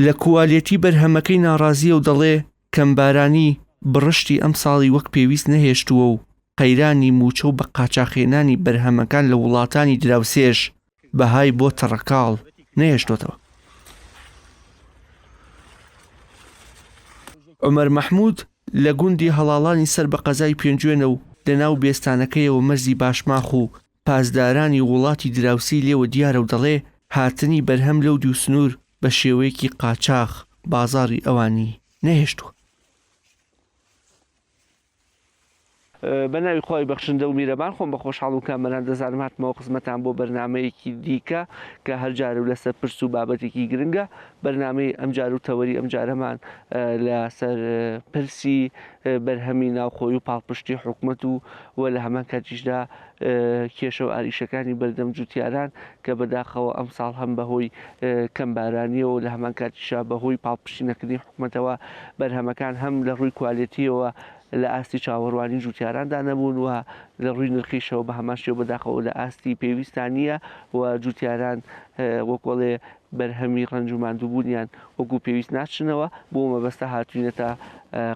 لە کووالیەتی بەرهەمەکەی ناڕازیە و دەڵێ کەمبارانی بڕشتی ئەم ساڵی وەک پێویست نەهێشتووە و قەیرانی موچە و بە قاچاخێنانی بەرهەمەکان لە وڵاتانی دراوسێش بەهای بۆ تەڕەکاڵ نەهێشتوتەوە. عومەر مەحموود لە گوندی هەڵاڵانی سەر بە قەزای پێنجوێنە و لە ناو بێستانەکەیەوە مەرزی باشماخ و پاسدارانی وڵاتی دراوسی لێوە دیارە و دەڵێ هاتنی بەرهەم لەو دوو سنوور بە شێوەیەکی قاچاخ بازاڕی ئەوانی نەهێشتووە. بەناوی خۆی بەخشندە و میرەبان خۆم بە خۆشحاڵ و کامەران دەزانم هاتمەوە قسمەتان بۆ بەرنامەیەکی دیکە کە هەرجار و لەسەر پرس و بابەتێکی گرنگە. بەرنامەی ئەمجار و تەوەری ئەمجارەمان لەسەر پرسی بەرهەمی ناوخۆی و پاڵپشتی حکوومەت و لە هەمان کاتیشدا کێشە و ئاریشەکانی بەردەم جوتیاران کە بەداخەوە ئەم ساڵ هەم بەهۆی کەمبارانیەوە و لە هەمان کاتیشا بەهۆی پاڵپشتی نەکردنی حکوومەتەوە بەرهەمەکان هەم لە ڕووی کوالیتیەوە لە ئاستی چاوەڕوانی جوتیاراندا نەبوون و لە ڕووی نرخیشەوە بە هەمان شێوە بەداخەوە لە ئاستی پێویستانیە و جوتیاران وەکوڵێ بەرهەمی ڕەنج و ماندووبوونیان وەکو پێویست ناچنەوە بۆ مەبەستە هاتوینەتە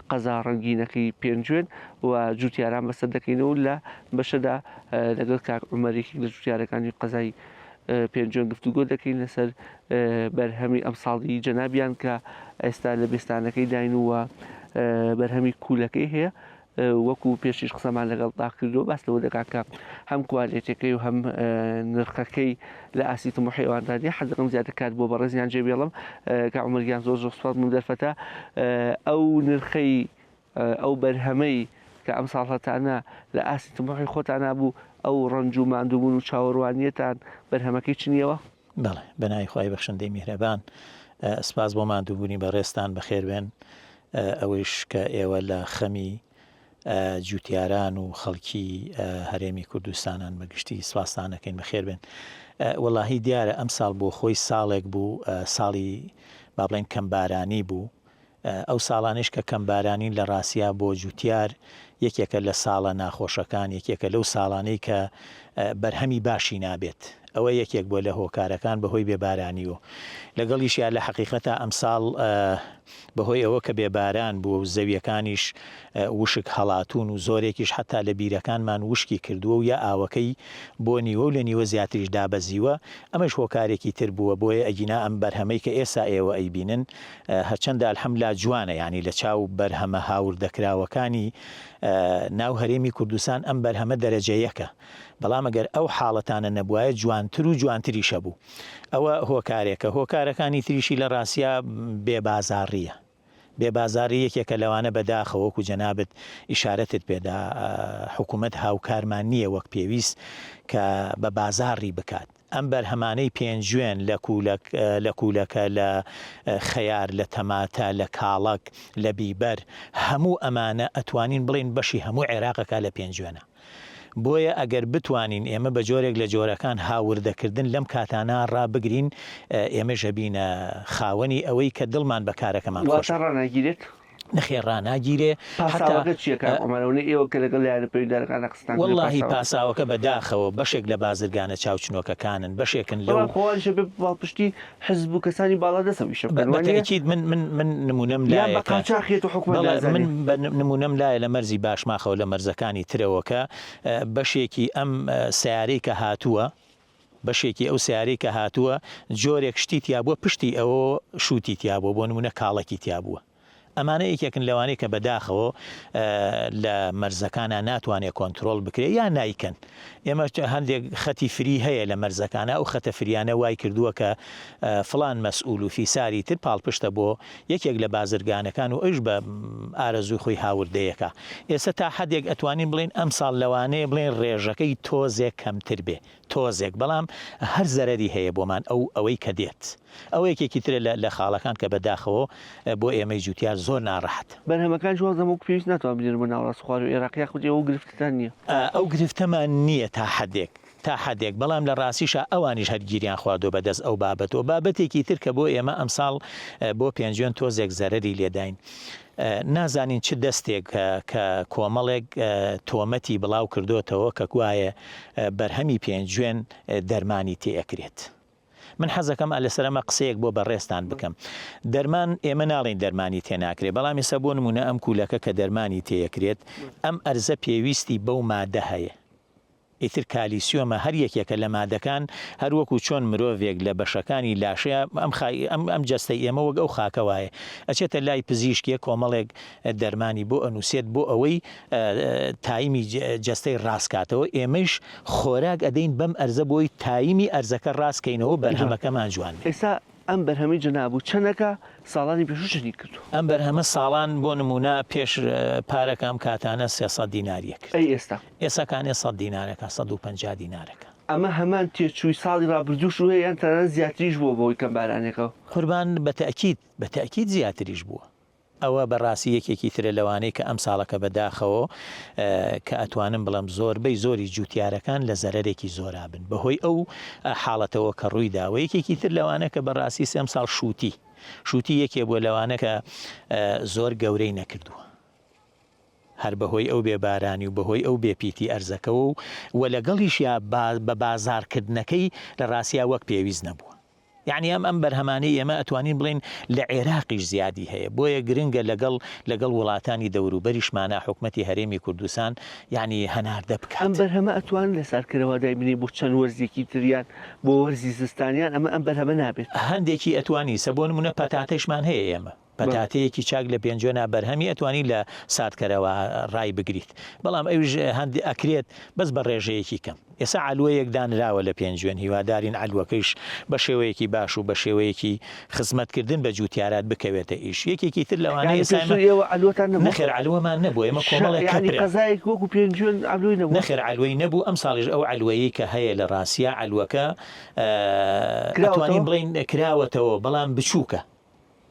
قەزا ڕەنگینەکەی پێنجوێن و جوتیاران بەسەر دەکەینەوە لە بەشەدا لەگەڵ کاک عومەرێکی لە جوتیارەکانی قەزای پێنجوێن گفتوگۆ دەکەین لەسەر بەرهەمی ئەم ساڵی جەنابیان کە ئێستا لە بێستانەکەی داین و بەرهەمی کوولەکەی هەیە وەکو پێشیش قسەمان لەگەڵ داکردەوە باس لەوە دەکاکە هەم کوالێتەکەی و هەم نرخەکەی لە ئاسی تموحی ئەواندادی حەزەکەم زیاتر کات بۆ بەڕێزیان جێبێڵم کە عومەریان زۆر سوپاس من دەرفەتە ئەو نرخەی ئەو بەرهەمەی کە ئەم ساڵ هەتانە لە ئاسی تموحی خۆتان نابوو ئەو ڕەنج و ماندووبوون و چاوەڕوانیەتان بەرهەمەکەی چنیەوە؟ بەڵێ بەناوی خۆی بەخشندەی میهرەبان سپاس بۆ ماندووبوونی بەڕێستان بەخێربێن ئەوەیش کە ئێوە لە خەمی جوتیاران و خەڵکی هەرێمی کوردستانان بەگشتی سواسانەکەین بەخێر بێن. وەڵاهی دیارە ئەم ساڵ بۆ خۆی ساڵێک بوو ساڵی با بڵێن کەمبارانی بوو. ئەو ساڵانش کە کەمبارانی لە ڕاستیا بۆ جوتیار یەکێکە لە ساڵە ناخۆشەکان یەکێکە لەو ساڵانەی کە بەرهەمی باشی نابێت. ئەوە یەکێک بۆ لە هۆکارەکان بەهۆی بێبارانی و لەگەڵیشیان لە حەقیقەتە ئەم ساڵ بەهۆی ئەوە کە بێباران بووە و زەویەکانیش وشک هەڵاتون و زۆرێکیش حتا لە بیرەکانمان وشکی کردووە و یا ئاوەکەی بۆ نیوە و لە نیوە زیاتریش دابەزیوە ئەمەش هۆکارێکی تر بووە بۆیە ئەگینا ئەم بەرهەمەی کە ئێستا ئێوە ئەیبینن هەرچەندە ئەلحەمدولیلا جوانە ینی لە چاو بەرهەمە هاوردەکراوەکانی ناو هەرێمی کوردستان ئەم بەرهەمە دەرەجە یەکە. بەڵام ئەگەر ئەو حاڵەتانە نەبوایە جوانتر و جوانتریشە بوو. ئەوە هۆکارێکە. هۆکارەکانی تریشی لە ڕاستیا بێبازاڕیە. بێبازاری یەکێکە لەوانە بەداخەوە وەکو جەنابەت ئیشارەتت پێدا حکوومەت هاوکارمان نییە وەک پێویست کە بە بازاڕی بکات. ئەم بەرهەمانەی پێنجوێن لە کوولەکە لە خەیار لە تەماتە لە کاڵک لە بیبەر هەموو ئەمانە ئەتوانین بڵین بەشی هەموو عێراقەکە لە پێنجوێنە. بۆیە ئەگەر بتوانین ئێمە بە جۆرێک لە جۆرەکان هاوردەکردن لەم کاتانە ڕابگرین ئێمە ژەبینە خاوەنی ئەوەی کە دڵمان بە کارەکەمان خۆش ڕناگیرێت نەخێڕاناگیرێ وەڵڵاهی پاساوەکە بەداخەوە بەشێک لە بازرگانە چاوچنۆکەکانن بەشێکن لەپشتی حزب و کەسانی باڵا دەسەویشە من نمونەم نمونەم لایە لە مەرزی باشماخەوە لە مەرزەکانی ترەوەکە بەشێکی ئەم سیارەی کە هاتووە بەشێکی ئەو سیارەی کە هاتووە جۆرێک شتی تیابووە پشتی ئەوە شووتی تیابووە بۆ نمونە کاڵەکی تیابووە. ئەمانە یەکێکن لەوانەیە کە بەداخەوە لە مەرزەکانە ناتوانێت کۆنتترۆل بکرێت یا نایکەن. ئێمە هەندێک خەتی فری هەیە لە مەرزەکانە ئەو خەتە فریانە وای کردووە کە فلان مەسئول و فیساری تر پاڵپشتە بۆ یەکێک لە بازرگانەکان و ئەوش بە ئارەزوی خۆی هاوردەیەەکە. ئێستا تا حدێک ئەتوانین بڵین ئەم ساڵ لەوانەیە بڵێن ڕێژەکەی تۆزێک کەمتر بێ تۆزێک بەڵام هەر زەرەری هەیە بۆمان ئەوەی کە دێت. ئەو یەکێکی ترە لە خاڵەکان کە بەداخەوە بۆ ئێمەی جوتیار زۆر ناڕەحەت. بەرهەمەکان جوازەمە و پێویست ناتوان بینێن بە ناوەڕاست خوار و عێراقی خودی ئەو گرفتتان نییە. ئەو گرفتەمان نییە تا حدێک بەڵام لە ڕاستیشە ئەوانیش هەرگیریان خواردۆ بەدەست ئەو بابەتەوە بابەتێکی تر کە بۆ ئێمە ئەمساڵ بۆ پێنجوێن تۆزێک زەرەری لێداین. نازانین چ دەستێک کە کۆمەڵێک تۆمەتی بڵاو کردوتەوە کە گوایە بەرهەمی پێنجوێن دەرمانی تێئەکرێت. من حەزەکەم لەسەرمە قسەیەک بۆ بەڕێستان بکەم دەرمان ئێمە ناڵێن دەرمانی تێناکرێت بەڵام ێستا بۆ نمونە ئەم کولەکە کە دەرمانی تێیەکرێت ئەم ئەرزە پێویستی بەو مادە هەیە ئیتر کالیسیۆمە هەر یەکێکە لە مادەکان هەروەکو چۆن مرۆڤێک لە بەشەکانی لاشەیە ئەم جەستەی ئێمە وەک ئەو خاکە وایە ئەچێتە لای پزیشکیە کۆمەڵێک دەرمانی بۆ ئەنووسێت بۆ ئەوەی تایمی جەستەی ڕاستکاتەوە ئێمەش خۆراک ئەدەین بەم ئەرزە بۆی تایمی ئەرزەکە ڕاستکەینەوە بەرهەمەکەمان جوان ئێستا ئەم بەرهەمی جەنابوو چەندەکە ساڵانی پێشوو کردو ئەم بەرهەمە ساڵان بۆ نمونە پێش پارەکەم کاتانە 300 دیناریە کرد ئێستاکانێ 100 دینارەکە 150 دینارەکە ئەمە هەمان تێچووی ساڵی ڕابردووش وەیە یان تەنانەت زیاتریش بووە بۆی کەمبارانێکەوە قوربان بەتەئکید زیاتریش بووە ئەوە بەڕاستی یەکێکی ترە لەوانەیە کە ئەم ساڵەکە بەداخەوە کە ئەتوانم بڵم زۆربەی زۆری جوتیارەکان لە زەرەرێکی زۆرا بن بەهۆی ئەو حاڵەتەوە کە ڕوویداوە یەکێکی تر لەوانە کە بەڕاستی سێم ساڵ شووتی یەکێ بۆ لەوانە کە زۆر گەورەی نەکردووە هەر بەهۆی ئەو بێبارانی و بەهۆی ئەو بێپیتی ئەرزەکەەوە و لەگەڵیش یا بە بازارکردنەکەی لە ڕاستیا وەک پێویست نەبووە یعنی ئەم بەرهەمانەی ئێمە ئەتوانین بڵین لە عێراقیش زیادی هەیە بۆیە گرنگە لەگەڵ وڵاتانی دەوروبەریشمانە حکومەتی هەرێمی کوردستان یعنی هەناردە بکات ئەم بەرهەمە ئەتوان لە سەرکردەوە دایبنی بۆ چەند وەرزێکی تریان بۆ وەرزی زستانیان ئەم بەرهەمە نابێت هەندێکی ئەتوانی سە بۆ نمونە پەتاتەیشمان هەیە ئێمە پەتاتەیەکی چاک لە پێنجۆنا بەرهەمی ئەتوانی لە ساتکەرەوە ڕای بگریت بەڵام ئەوش هەندی ئەکرێت بەس بە ڕێژەیەکی کەم ئێستا ئالوەیەک دانراوە لە پێنجوێن هیوادارین ئالوەکەیش بە شێوەیەکی باش و بە شێوەیەکی خزمەتکردن بە جوتیارات بکەوێتە ئیش یەکێکی تر لەوانەیە نەخێر ئالوەمان نەبوو ئەمە کۆمەڵێک قەزایەک وەکو پێنجوێن ئالوی نەبوو نەخێر ئالوەی نەبوو ئەم ساڵیش ئەو ئالوەیە کە هەیە لە ڕاستیا ئالوەکە ئەتوانین بڵین کراوەتەوە بەڵام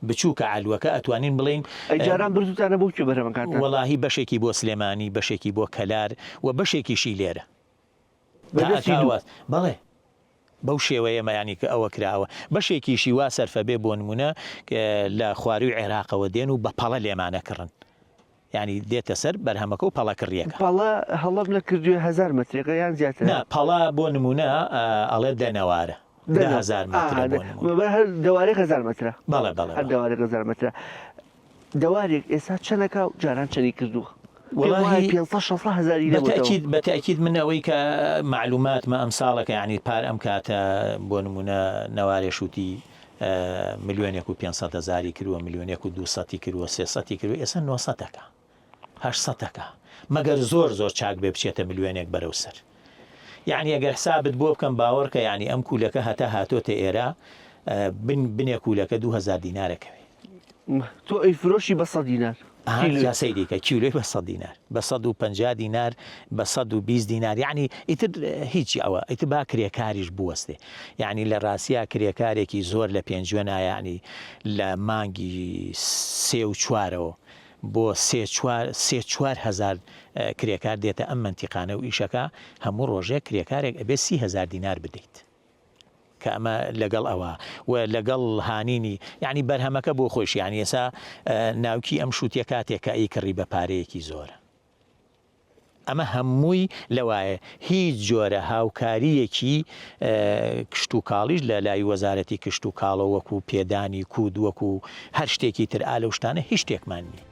بچووکە ئالوەکە ئەتوانین بڵین ئەجاران بردوتانە بۆ کوێ بەرهەمەکان وەڵاهی بەشێکی بۆ سلێمانی بەشێکی بۆ کەلار و بەشێکیشی لێرە بەڵێ بەو شێوەیە مەیانی کە ئەوە کراوە بەشێکیشی وا سەرفەبێ بۆ نمونە لە خواروی عێراقەوە دێن و بە پەڵە لێمانەکڕن ینی دێتە سەر بەرهەمەکە و پەڵەکڕیەکە هەڵەم لە کردوێ 1000 مترێکە یان زیاتر پەڵە بۆ نمونە ئەڵێ دەنەوارە 10,000 هەر دەوارێک 1000 مترە بەڵێ دەوارێک 1000 مترە دەوارێک ئێستا چەندەکە و جاران چەندی کردووە بەتەئکید من ئەوەی کە معلوماتمە ئەم ساڵەکە ینی پار ئەم کاتە بۆ نمونە نەوارێ شووتی 1,500,000 کردووە 1,200,000 کردووە 300 کردو ئێستا 900ەکە 800ەکە مەگەر زۆر چاک بێ بچێتە ملیۆنێک بەرەو سەر یعنی ئەگەر حسابت بۆ بکەم باوەڕکە ینی ئەم کولەکە هەتا هاتۆتە ئێرە بنێ کولەکە 2,000 دینارەکەوێ تۆ ئەی فرۆشی بە 100 دینار یاسی دیکە کیلۆی بە 100 دینار بە 150 دینار بە 120 دینار یعنی ئیتر هیچی ئەوە ئیتر با کرێکاریش بوەستێ یعنی لە ڕاستیا کرێکارێکی زۆر لە پێنجوێنە ینی لە مانگی 3 و 4ەوە بۆ 3-4 کرێکار دێتە ئەم منتیقانە و ئیشەکە هەموو ڕۆژێک کرێکارێک ئەبێ 30,000 دینار بدەیت کە ئەمە لەگەڵ ئەوە و لەگەڵ هانینی یعنی بەرهەمەکە بۆ خۆش یانی ئێسا ناوکی ئەم شووتیە کاتێک کە ئەی کڕی بە پارەیەکی زۆرە ئەمە هەمووی لەوایە هیچ جۆرە هاوکاریەکی کشت و کاڵیش لە لای وەزارەتی کشت و کاڵە وەکو پێدانی کود وەکو هەر شتێکی تر ئالە شتانە هیچ شتێکمان نیە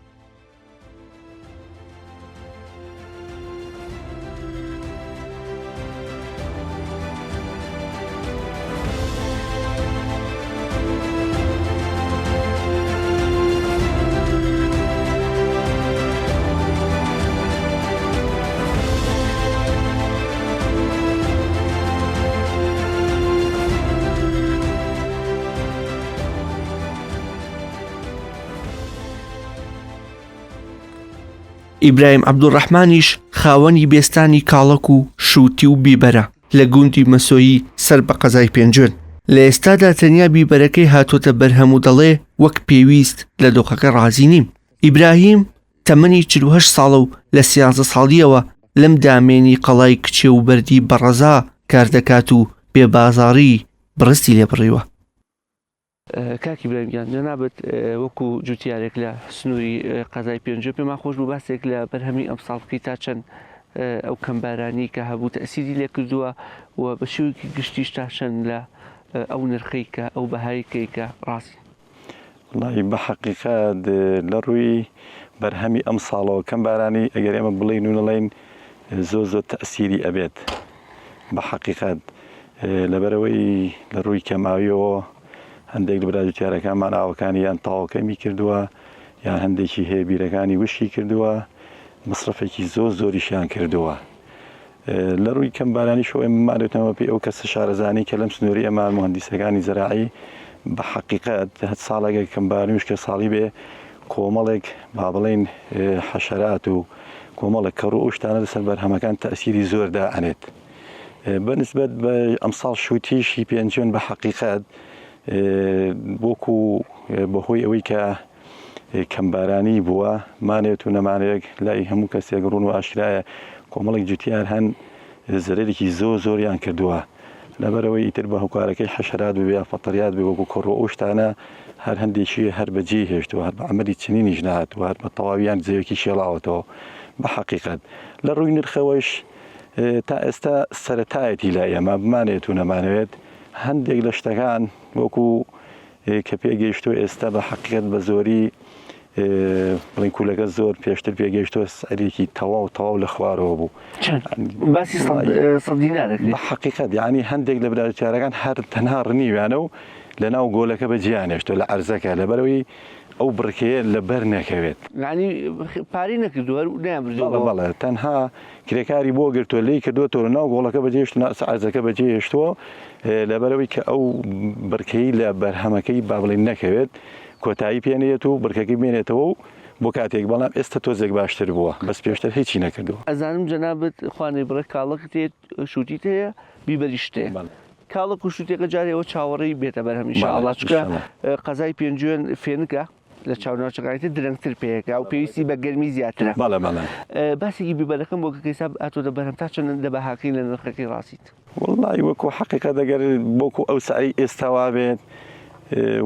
ئیبراهیم عەبدوڕەحمانیش خاوەنی بێستانی کاڵک و شووتی و بیبەرە لە گوندی مەسۆیی سەر بە قەزای پێنجوێن لە ئێستادا تەنیا بیبەرەکەی هاتۆتە بەرهەم و دەڵێ وەک پێویست لە دۆخەکە ڕازی نیم ئیبراهیم تەمەنی 48 ساڵە و لە 13 ساڵیەوە لەم دامێنی قەڵای کچێ و بەردی بەڕەزا کار دەکات و بێبازاڕی بڕستی لێبڕیوە کاکی براهیمگیان جەنابەت وەکو جوتیارێک لە سنووری قەزای پێنجوێ پێمان خۆش بوو باسێک لە بەرهەمی ئەم ساڵ بکەیت تا چەند ئەو کەمبارانی کە هەبوو تەسیری لێ کردووە و بە شێوەیەکی گشتیش تا چەند ئەو نرخەیکە ئەو بەهایکەیکە ڕاستی؟ والله بحقیقت لە ڕووی بەرهەمی ئەم ساڵەوە کەم بارانی ئەگەر ئێمە بڵین و نەڵێن زۆر تەسیری ئەبێت بە حقیقت لەبەرەوەی لە ڕووی کەماویەوە هەندێک لە براجوتیارەکانمان ئاوەکانی یان تاوەکەمی کردووە یان هەندێکی هەیە بیرەکانی وشی کردووە مصرفێکی زۆریشیان کردووە. لە ڕووی کەم بارانی شۆ ئێمەمانێتەوە پێی ئەو کەسە شارەزانی کە لەم سنووری ئەمان مهندسەکانی زەراعی بە حقیقت هەت ساڵێک کەمبارنیش کە ساڵی بێ کۆمەڵێک با بڵێن حەشەرات و کۆمەڵێک کەڕ و شتانە لەسەر بەرهەمەکان تەسیری زۆردا ئەنێت بەنسبەت بە ئەمساڵ شووتیشی پێنجۆن بە حقیقت بۆکو بەهۆی ئەوەی کە کەمبارانی بووە مانێت و نەمانەیەک لای هەموو کەسێک ڕوون و ئاشرایە کۆمەڵێک جوتیار هەن زەرێکی زۆریان کردووە لەبەرەوەی ئیتر بە هەوکارەکەی حەشەرات ببێ فەتەریات بێ وەکو کۆڕۆ ئەو شتانە هەر هەندێکی هەر بەجێ هێشتەوە هەر بە عەمەلی چنینیش نهاتوە هەر بە تەواویان جێوێکی شێڵاوەتەوە بە حقیقت لە ڕووی نرخەوەش تا ئێستا سەرەتایەتی لای ئێمە بمانێت و نەمانەوێت هەندێک لە شتەکان وەکو کە پێگەیشتوە ئێستا بە حقیقت بە زۆری بڵین کولەکە زۆر پێشتر پێگەیشتوە سەرێکی تەواو لە خوارەوە بوو باسی سەد دینارێک بە حقیقت یعنی هەندێک لە براجوتیارەکان هەر تەنها ڕنیویانە و لە ناو گۆلەکە بەجیانێشتۆ لە عەرزەکە لەبەرەوەی ئەو بڕکەیە لە بەر نەکەوێت ینی پاری نەکردو هەر نابردووە بەڵێ تەنها کرێکاری بۆ گرتووە لی کردوەوە ناو گۆڵەکە بەجێشت عەرزەکە بەجێهێشتووە لەبەرەوەی کە ئەو بڕکەی لە بەرهەمەکەی با بڵێن نەکەوێت کۆتایی پێنێت و بڕکەکەی بێنێتەوە و بۆ کاتێک بەڵام ئێستا تۆزێک باشتر بووە بەس پێشتر هیچی نەکردووە. ئەزانم جەنابەت خوانێ بڕێک کاڵەکت هەیە شووتیت هەیە بیبەریشتەیە کاڵک و شووتێکە جارێەوە چاوەڕێی بێتە بەرهەم ئینشاءڵڵا چکە قەزای پێنجوێن فێنکە لە چاوناوچەکانیتر درەنگتر پێیەکە و پێویستی بە گەرمی زیاترە باسێکی بیبەرەکەم بۆ کەکەیسا ئاتۆ دەبەرهەم تا چەند دەبەهاکەی لە نرخەکەی ڕاستیت وەڵڵی وەکو حەقیقەت ئەگەر بۆکو ئەو سعی ئێستاوا بێت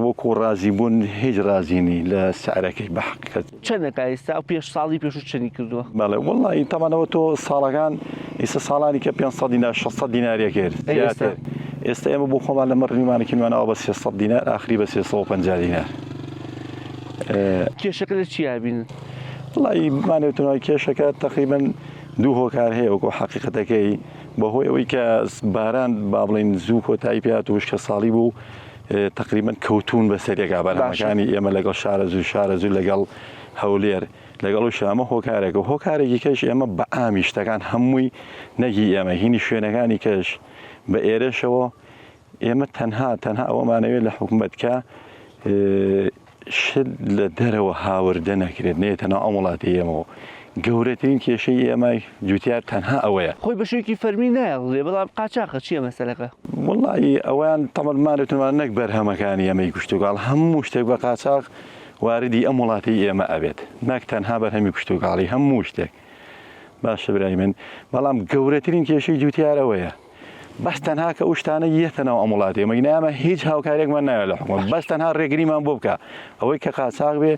وەکو ڕازی بوون هیچ رازینی لە سعرەکەی بە حقیقت چەندەکە ئێستا ئەو پێش ساڵی پێش چەندی کردووە بەڵێ وەڵڵی تەمانەوە تۆ ساڵەکان ئێستا ساڵانی کە 500 دینار 600 دینارێک کرد ئێستا ئێمە بۆ خۆمان لە مەڕنیمانێکینوانەوە بە 300 دینار ئاخری بە 350 دینار کێشەکە لە چی یابینن؟ وڵی بمانێتەوەی کێشەکە تقریبا دوو هۆکار هەیە وەکو حقیقەتەکەی بەهۆی ئەوەی کە باران با بڵێن زوو کۆتایی پێات و وشکە ساڵی بوو تقریبا کەوتون بە سەرێکا بەرهەمەکانی ئێمە لەگەڵ شارەزوو لەگەڵ هەولێر لەگەڵ و شامە هۆکارێکە و هۆکارێکی کەش ئێمە بە ئامی شتەکان هەمووی نەگی ئێمە هینی شوێنەکانی کەش بە ئێرەشەوە ئێمە تەنها ئەوەمانەوێت لە حکوومەتکە شت لە دەرەوە هاوردە نەکرێت نێتەنە ئەو وڵاتی ئێمەوە گەورەترین کێشەی ئێمە جوتیار تەنها ئەوەیە خۆی بە شوێکی فەرمی نایڵێ بەڵام قاچاقە چییە مەسەلەکە؟ وڵی ئەویان تەمەمانێتمان نەک بەرهەمەکانی ئێمەی کوشتتوگاڵ هەموو شتێک بە قاچاق واردی ئەم وڵاتی ئێمە ئەبێت نەک تەنها بەرهەمی کوشتتوگاڵی هەموو شتێک باشە برای من بەڵام گەورەترین کێشەی جوتیارەوەیە بەس تەنها کە ئەو شتانە یەتەنەوە ئەم وڵاتی ئێمە نامە هیچ هاوکارێکمان نایە لە حکومەت بەس تەنها ڕێگریمان بۆ بکە ئەوەی کە قاچاق بێ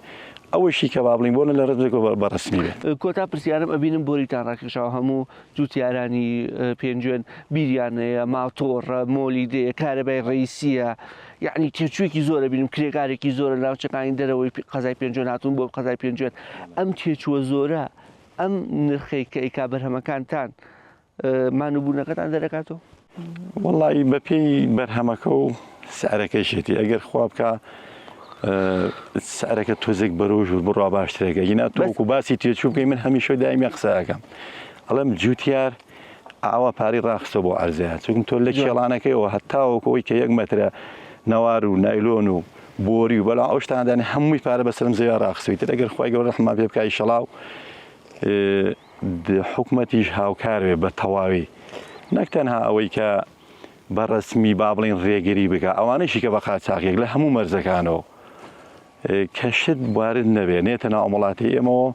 ئەوەشی کە بابڵین بۆنە لە ڕێزێکەوە بەڕسمی بێت کۆتا پرسیارم ئەبینم بۆریتان ڕاکێشەوە هەموو جوتیارانی پێنجوێن بیریانەیە ماتۆڕە مۆلیدەیە کارەبای ڕئیسیە یعنی تێچوویەکی زۆرە بینم کرێکارێکی زۆرە ناوچەکانی دەرەوەی قەزای پێنجوێن هاتوون بۆ قەزای پێنجوێن ئەم تێچووە زۆرە ئەم نرخەی کە ئیکا بەرهەمەکانتان مانوبوونەکەتان دەرەکاتەوە؟ وەڵی بەپێی بەرهەمەکە و سعرەکەیشێتی ئەگەر خوا بکە سعرەکە تۆزێک بەرۆژ و بڕوا باشترێکە ینا تۆکو باسی تێچوو بکەی من هەمیشە دایمی قسەکەم ئەڵەم جوتیار ئاوا پاری ڕاخستە بۆ عەرزەیە چونکە تۆ لە کێڵانەکەیەوە هەتاوەکەوەی کە 1 مەترە نەوار و نایلۆن و بۆری و بەڵام ئەو شتاندانی هەمووی پارە بەسرم زەویا ڕاخستوی تر ئەگەر خوای گەورە ڕەحمان پێ بکای شەڵاو حکومەتیش هاوکار بێ بە تەواوی نەک تەنها ئەوەی کە بە ڕسمی با بڵین ڕێگری بکە ئەوانەشی کە بە قاچاقێک لە هەموو مەرزەکانەوە کەشت وارد نەبێ نێتەنە ئەم وڵاتی ئێمەوە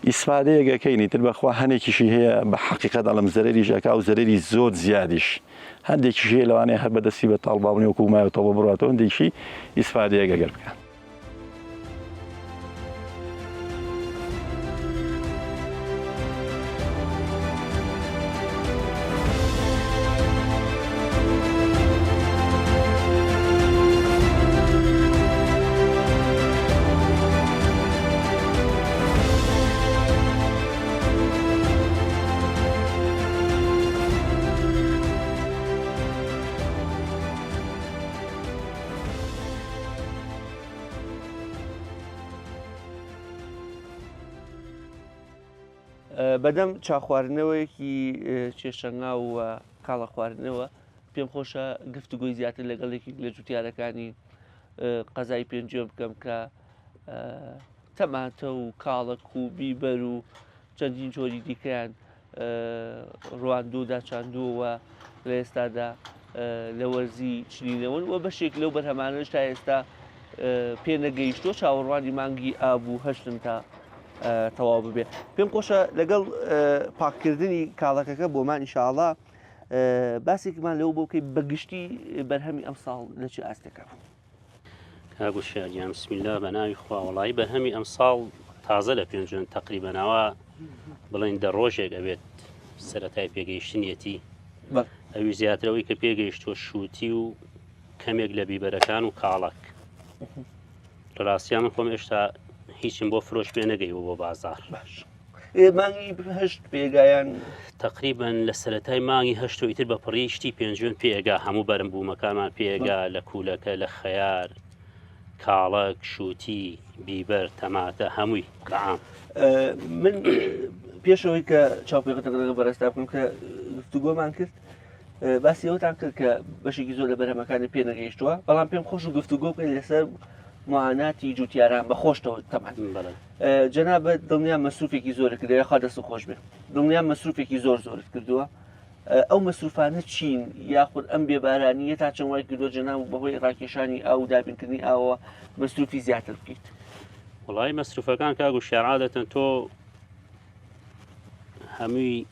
ئیسفادەیەکەکەینی تر بەخوا هەنێکیشی هەیە بە حقیقەت ئەڵم زەرری ژەکە و زەرری زۆر زیادیش هەندێکیش هەیە لەوانەیە هەر بەدەستی بە تاڵبابنی وەکو مایەوە بڕاتەوە هەندێکی ئیسفادەیەکەگەر بکەن بەدەم چاخواردنەوەیەکی کێشەنگا و کاڵە خواردنەوە پێم خۆشە گفتوگۆی زیاتر لەگەڵێکی لە جوتیارەکانی قەزای پێنجێم بکەم کە تەماتە و کاڵک و بیبەر و چەندین جۆری دیکەیان ڕواندوودا چاندووەوە لە ئێستادا لە وەرزی چنینەوەن و بەشێک لەو بەرهەمانەش تا ئێستا پێ نەگەیشتۆ چاوەڕوانی مانگی ئابوو هەشتن تا تەواو ببێ پێم خۆشە لەگەڵ پاککردنی کاڵەکەکە بۆمان ئینشاءڵڵا باسێکمان لەو بۆکەی بەگشتی بەرهەمی ئەم ساڵ لە چ ئاستەکە کاگو شاریان بسمیلا بە ناوی خوا وڵایی بەرهەمی ئەم ساڵ تازە لە پێنجێن تقریبەنەوە بڵین دە ڕۆژێک ئەبێت سەرەتای پێگەیشتنیەتی ئەوی زیاترەوەی کە پێگەیشتۆ شووتی و کەمێک لە بیبەرەکان و کاڵک ڕاستیان من خۆم ئێشتا هیچم بۆ فرۆش پێ نەگەیەوە بۆ بازار مانگی هەشت پێگایان تقریبن لە سەرەتای مانگی هەشت و ئیتر بە پڕی شتی پێنجێن پێگا هەموو بەرم بوومەکانمان پێگا لە کوولەکە لە خەیار کاڵک شووتی بیبەر تەماتە هەمووی بەعام من پێشەوەی کە چاوپێقەتەکە بەڕێستا بکەم کە گفتوگۆمان کرد باسی ئەوتان کرد کە بەشێکی زۆر لە بەرهەمەکانی پێ نەگەیشتووە بەڵام پێم خۆش و گفتوگۆ بکەین لەسەر معاناتی جوتیاران بەخۆشتەوە تەمان جەنابەت دڵنیان مەسروفێکی زۆر کردە یاخوا دەست خۆش بێ دڵنیان مەسروفێکی زۆرت کردووە ئەو مەسروفانە چین یاخود ئەم بێبارانیە تا چەند وای کردووە جەناب بەهۆی ڕاکێشانی ئاو دابینکردنی ئاوە مەسروفی زیاتر بکەیت وڵای مەسروفەکان کاگو شێعادەتەن تۆ هەمووی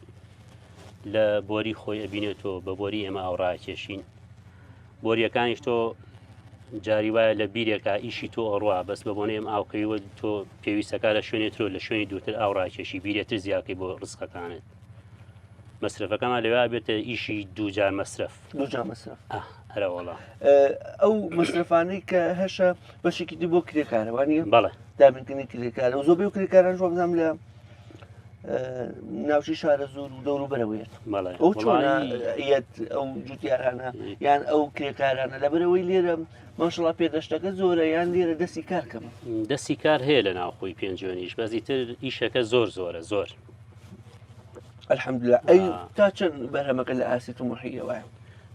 لە بۆری خۆی ئەبینێتەوە بە بۆری ئێمە ئاوڕاکێشین بۆریەکانیش تۆ جاری وایە لە بیرێکە ئیشی تۆ ئەڕوا بەس بە بۆنێ ئەم ئاوکەیوە تۆ پێویستەکە لە شوێنێترۆ لە شوێنی دووتر ئاوڕاکێشی بیرێتر زیاکەی بۆ ڕزقەکانت مەسرفەکەمان لەوێ بێتە ئیشی دووجار مەسرف هەرەوەڵا ئەو مەسرفانەی کە هەشە بەشێکی دی بۆ کرێکارەوانیە بەڵێ دابینکردنی کرێکارە و زۆربەی و کرێکاران ژۆ بزانام لە ناوچی شارە زۆر و دەور و بەرەوەیێت ئەو چۆنەیەت ئەو جوتیارانە یان ئەو کرێکارانە لەبەرەوەی لێرە ماشەڵا پێدەشتەکە زۆرە یان لێرە دەستی کار کەمە دەستی کار هەیە لە ناوخۆی پێنجێنیش بەزی تر ئیشەکە زۆرە زۆر الحەمدوللا ئەی تا چەند بەرهەمەکە لە ئاسیت و محیە وایە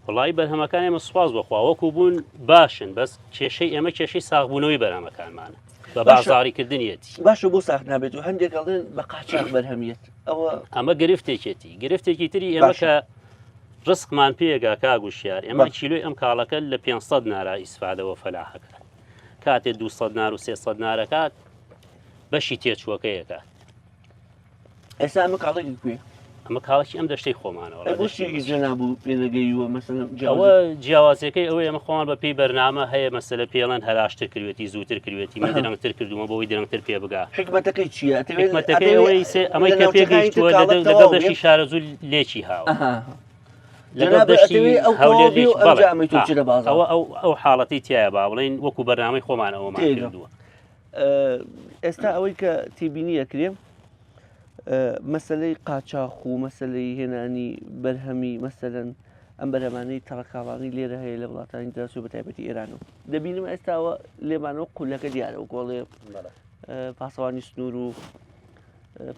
وڵی بەرهەمەکان ئێمە سوپاس بخوا وەکو بوون باشن بەس کێشەی ئێمە کێشەی ساغبوونەوەی بەرهەمەکانمانە بە بازاڕیکردنیەتی باشە بۆ ساخت نابێت و هەندێک ئەڵێن بە قاچاق بەرهەمیت ئەمە گرفتێکی تری ئێمە کە ڕسقمان پێگا کاگوشیار ئێمە کیلۆی ئەم کاڵەکە لە 500 نارا ئیسفادەوە فەلاحەکە کاتێ 200 نار و 300 نارەکات بەشی تێچووەکەیەکات ئێستا ئەمە کاڵێکی کوێ ئەمە کاڵکی ئەم دەشتەی خۆمانەوە نابوو پێنەگەیوە ئەوە جیاوازەکەی ئەوەی ئەمە خۆمان بە پێی بەرنامە هەیە مەسەلە پێڵەن هەراشتر کردوێتی زووتر کردوێتی من درەنگتر کردومە بۆی درەنگتر پێ بگا حکمەتەکەی چییە حکمەتەکەی ئەوەی ئەمەی کە پێگەیشتووە لەگەڵ دەشتی شارەزوو لێکی هاوە ئەو حاڵەتی تایە با بڵین وەکو بەرنامەی خۆمان ئەوەمان کردووە ئێستا ئەوەی کە تیبینیە کرێم مەسلەی قاچاق و مەسلەی هێنانی بەرهەمی مەسەلەن ئەم بەرهەمانەی تەڕەکاڵانی لێرە هەیە لە وڵاتانی دراوسێ بە تایبەتی ئێرانەوە دەبینم ئێستاوە لێمانەوە قولەکە دیارە و گۆڵێ پاسەوانی سنوور و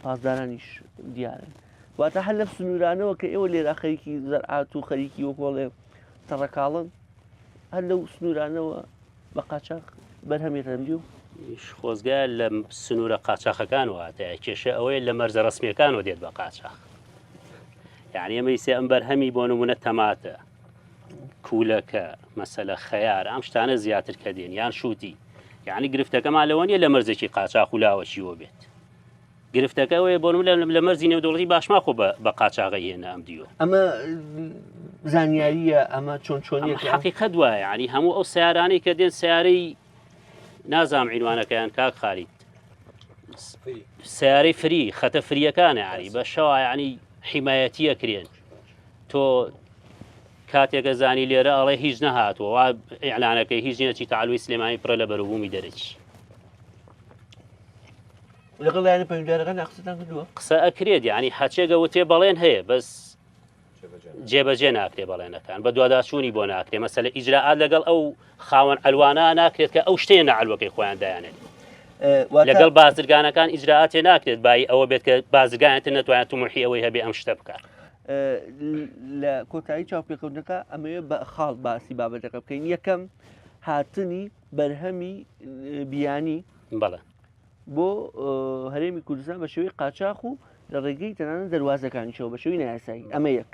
پاسدارانیش دیارن واتە هەر لەم سنوورانەوە کە ئێوە لێرە خەریکی زەرعات و خەریکی وەکۆڵێ تەڕەکاڵن هەر لەو سنوورانەوە بە قاچاق بەرهەمی ڕەمدی و خۆزگای لە سنوورە قاچاقەکان واتەیە کێشە ئەوەیە لە مەرزە ڕسمیەکانەوە دێت بە قاچاق یعنی ئەمەی سێ ئەم بەرهەمی بۆ نمونە تەماتە کوولەکە مەسەلە خەیار ئەم شتانە زیاتر کە دێن یان شووتی یعنی گرفتەکەمان لەوە نیە لە مەرزێکی قاچاق و لاوەچیوە بێت گرفتەکە ئەوەیە بۆ لە مەرزی نێودوڵەتی باشما خۆ بە قاچاقی هێنا ئەم دیوە ئەمە زانیاریە ئەمە چۆن حەقیقەت وایە ینی هەموو ئەو سیارانەی کە دێن سیارەی نازام عینوانەکەیان کاک خالید سیارەی فری خەتە فریەکانە ینی بە شەوە ینی حیمایەتیە کرێن تۆ کاتێکە زانی لێرە ئەڵێ هیچ نەهاتوە وا ئیعلانەکەی هیچ نیەتی تعالوی سلێمانی پڕە لە بەروبوومی دەرەچی لەگەڵ لایەنە پەیوەندیدارەکان قسەتان کردووە قسە ئەکرێت ینی حەچێگە وتێ بەڵێن هەیە بەس جێبەجێ ناکرێ بەڵێنەکان بە دوواداچوونی بۆ ناکرێ مەسەلە ئیجراعات لەگەڵ ئەو خاوەن ئەلوانە ناکرێت کە ئەو شتەیە نەعەلوەکەی خۆیان دایانێت لەگەڵ بازرگانەکان ئیجراعاتێ ناکرێت بای ئەوە بێت کە بازرگانێت نەتوانێت تومڕحی ئەوەی هەبێ ئەم شتە بکات. لە کۆتایی چاوپێکەوتنەکە ئەمەوێت بە خاڵ باسی بابەتەکە بکەین. یەکەم هاتنی بەرهەمی بیانی بەڵێ بۆ هەرێمی کوردستان بە شێوەی قاچاق و لە ڕێگەی تەنانەت دەواازەکانیشەوە بە شێوەی نایاسایی. ئەمە یەک.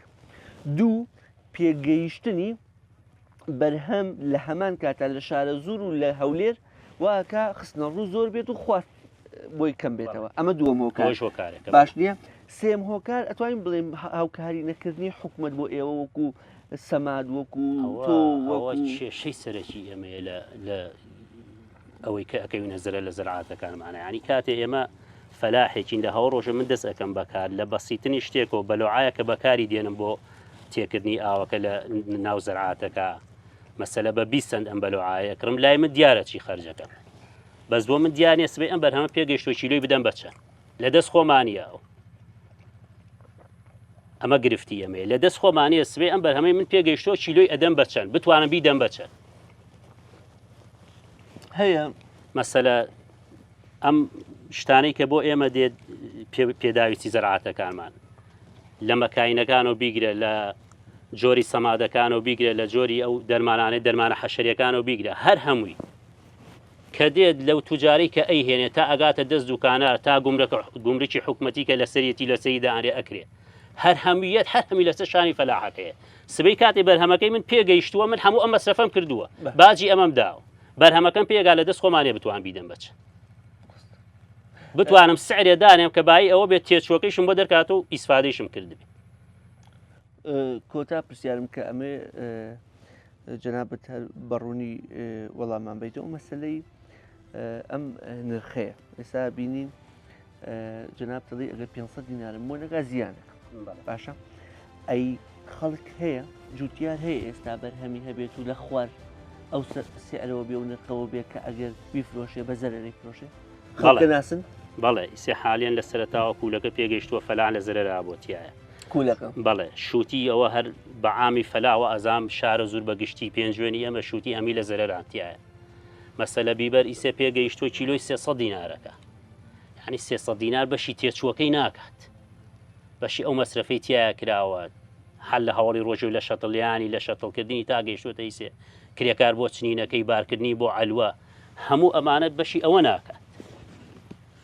دوو، پێگەیشتنی بەرهەم لە هەمان کاتا لە شارە زور و لە هەولێر واکە خستنە ڕوو زۆر بێت و خواست بۆی کەم بێتەوە. ئەمە دووەم هۆکار باش نییە. سێم هۆکار ئەتوانین بڵێم هاوکاری نەکردنی حکومت بۆ ئێوە وەکو سەماد وەکو تۆ کێشەی سەرەکی ئێمەیە لە ئەوەی کە ئەەکەوینە زرە لە زراعاتەکانمانە. ینی کاتێ ئێمە فەلاحێکین لە هەو ڕۆژە من دەست ئەەکەم بەکار لە بەسیتنی شتێکەوە بەلوعایە کە بەکاری دێنم بۆ تێکردنی ئاوەکە لە ناو زراعاتەکە مەسەلە بە 20 سنت ئەم بەلوعایە کڕم لای من دیارە چی خەرجەکەم. بەس بۆ من دیانێ سبەی ئەم بەرهەمە پێگەیشتۆ چیلۆی بدەم بەچە لە دەست خۆمانیە ئەمە گرفتی ئەمەیە لە دەست خۆمانیە سبەی ئەم بەرهەمەی من پێگەیشتۆ چیلۆی ئەدەم بەچەند بتوانم بیدەم بەچەند هەیە. مەسەلە ئەم شتانەی کە بۆ ئێمە دێت پێداویستی زەرعاتەکانمان لە مەکاینەکانەوە بیگرە لە جۆری سەمادەکانەوە بیگرە لە جۆری ئەو دەرمانانەی دەرمانە حەشەریەکانەوە بیگرە هەر هەمووی کە دێت لەو توجاری کە ئەیهێنێت تا ئەگاتە دەست دوکانە تا گومرکی حکومەتی کە لە سەرەتی لە سەریدا ئەرێ ئەکرێ هەر هەموویەت هەر هەمی لەسەر شانی فەلاحەکەیە. سبەی کاتی بەرهەمەکەی من پێگەیشتووە من هەموو ئەم مەسرەفەم کردووە باجی ئەمەم داوە بەرهەمەکەم پێگا لە دەست خۆمانێ بتوان بیدەم بچ بتوانم سعرێ دانێم کە بای ئەوە بێت تێچوەکەیشم بۆ دەرکات و ئیسفادەیشم کردبێ. کۆتا پرسیارم کە ئەمێ جەنابەت هەر بەڕوونی وەڵامان بیتەوە مەسلەی ئەم نرخەیە ئێستا بینین جەناب دەڵێ ئەگەر 500 دینارم بۆ نەگا زیانە باشە ئەی خەڵک هەیە جوتیار هەیە ئێستا بەرهەمی هەبێت و لە خوار ئەو سعرەوە بێ و نرخەوە بێ کە ئەگەر بیفرۆشێ بە زەرەرێک فرۆشێ خەڵکە ناسن. بەڵێ ئیسێ حالیان لە سەرەتاوە کوولەکە پێگەیشتووە فەلا لە زەرەرا بۆتیایە کوولەکە بەڵێ شووتی ئەوە هەر بەعامی فەلاوە ئەزام شارە زور بە گشتی پێنجوێنی ئەمە شووتی هەمی لە زەرەرانتیایە. مەسەلە بیبەر ئیسێ پێگەیشتووە کیلۆی 300 دینارەکە ینی 300 دینار بەشی تێچووەکەی ناکات بەشی ئەو مەسرفەی تایە کراوە هەل لە هەوڵی ڕۆژوی لە شەتڵیانی لە شەتڵکردنی تا گەیشتوتە ئیسێ کرێکار بۆ چنینەکەی بارکردنی بۆ ئەلوە هەموو ئەمانەت بەشی ئەوە ناکات.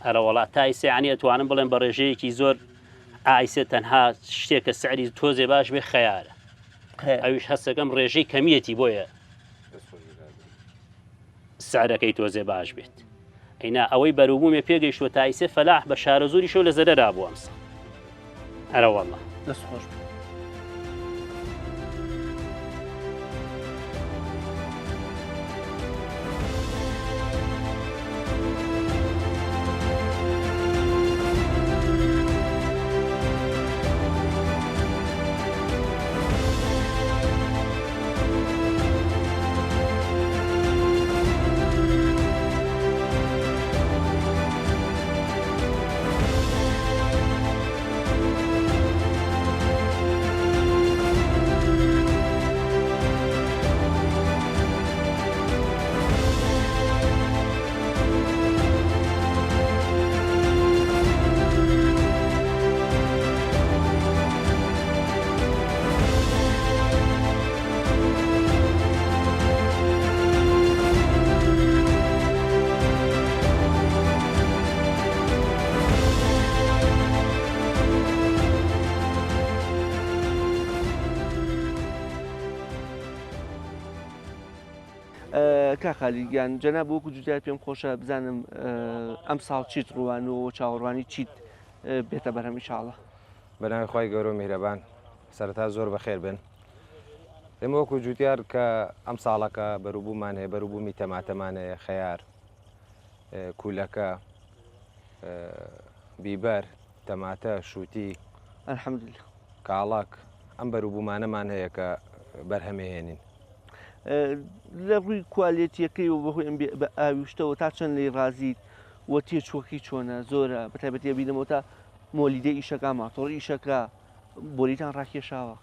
هەرە وڵات تا ئیسێ ئەتوانم بڵێن بە ڕێژەیەکی زۆر ئایسێ تەنها شتێکە سعری تۆزێ باش بێ خەیارە ئەویش هەستەکەم ڕێژەی کەمیەتی بۆیە سعرەکەی تۆزێ باش بێت. ئەینا ئەوەی بەروبوومێ پێگەیشتوە تا ئیسێ فەلاح بە شارە زۆری شەو لە زەرەرا بوو ئەمسا هەرە وەڵڵا دەست خۆش بێت. کاخالیگیان جەناب وەکو جوتیار پێم خۆشە بزانم ئەم ساڵ چیت ڕوان و چاوەڕوانی چیت بێتە بەرهەم ئینشاڵڵا. بەناوی خۆی گەورە و میهرەبان سەرەتا زۆر بەخێر بن. ئێمە وەکو جوتیار کە ئەم ساڵەکە بەروبوومان هەیە بەروبوومی تەماتەمانەیە خەیار کوولەکە بیبەر تەماتە شووتی ئەلحەمدولیلا کاڵاک ئەم بەروبوومانەمان هەیە کە بەرهەمێنین. لە ڕووی کوالێتیەکەی و بەهۆی بە ئاویشتەوە تا چەند لێی ڕازیت وە تێچووەکەی چۆنە زۆرە بەتایبەتی بینەوە تا مۆلیدە ئیشەکە ماتۆڕ ئیشەکە بۆریتان ڕاکێشاوە.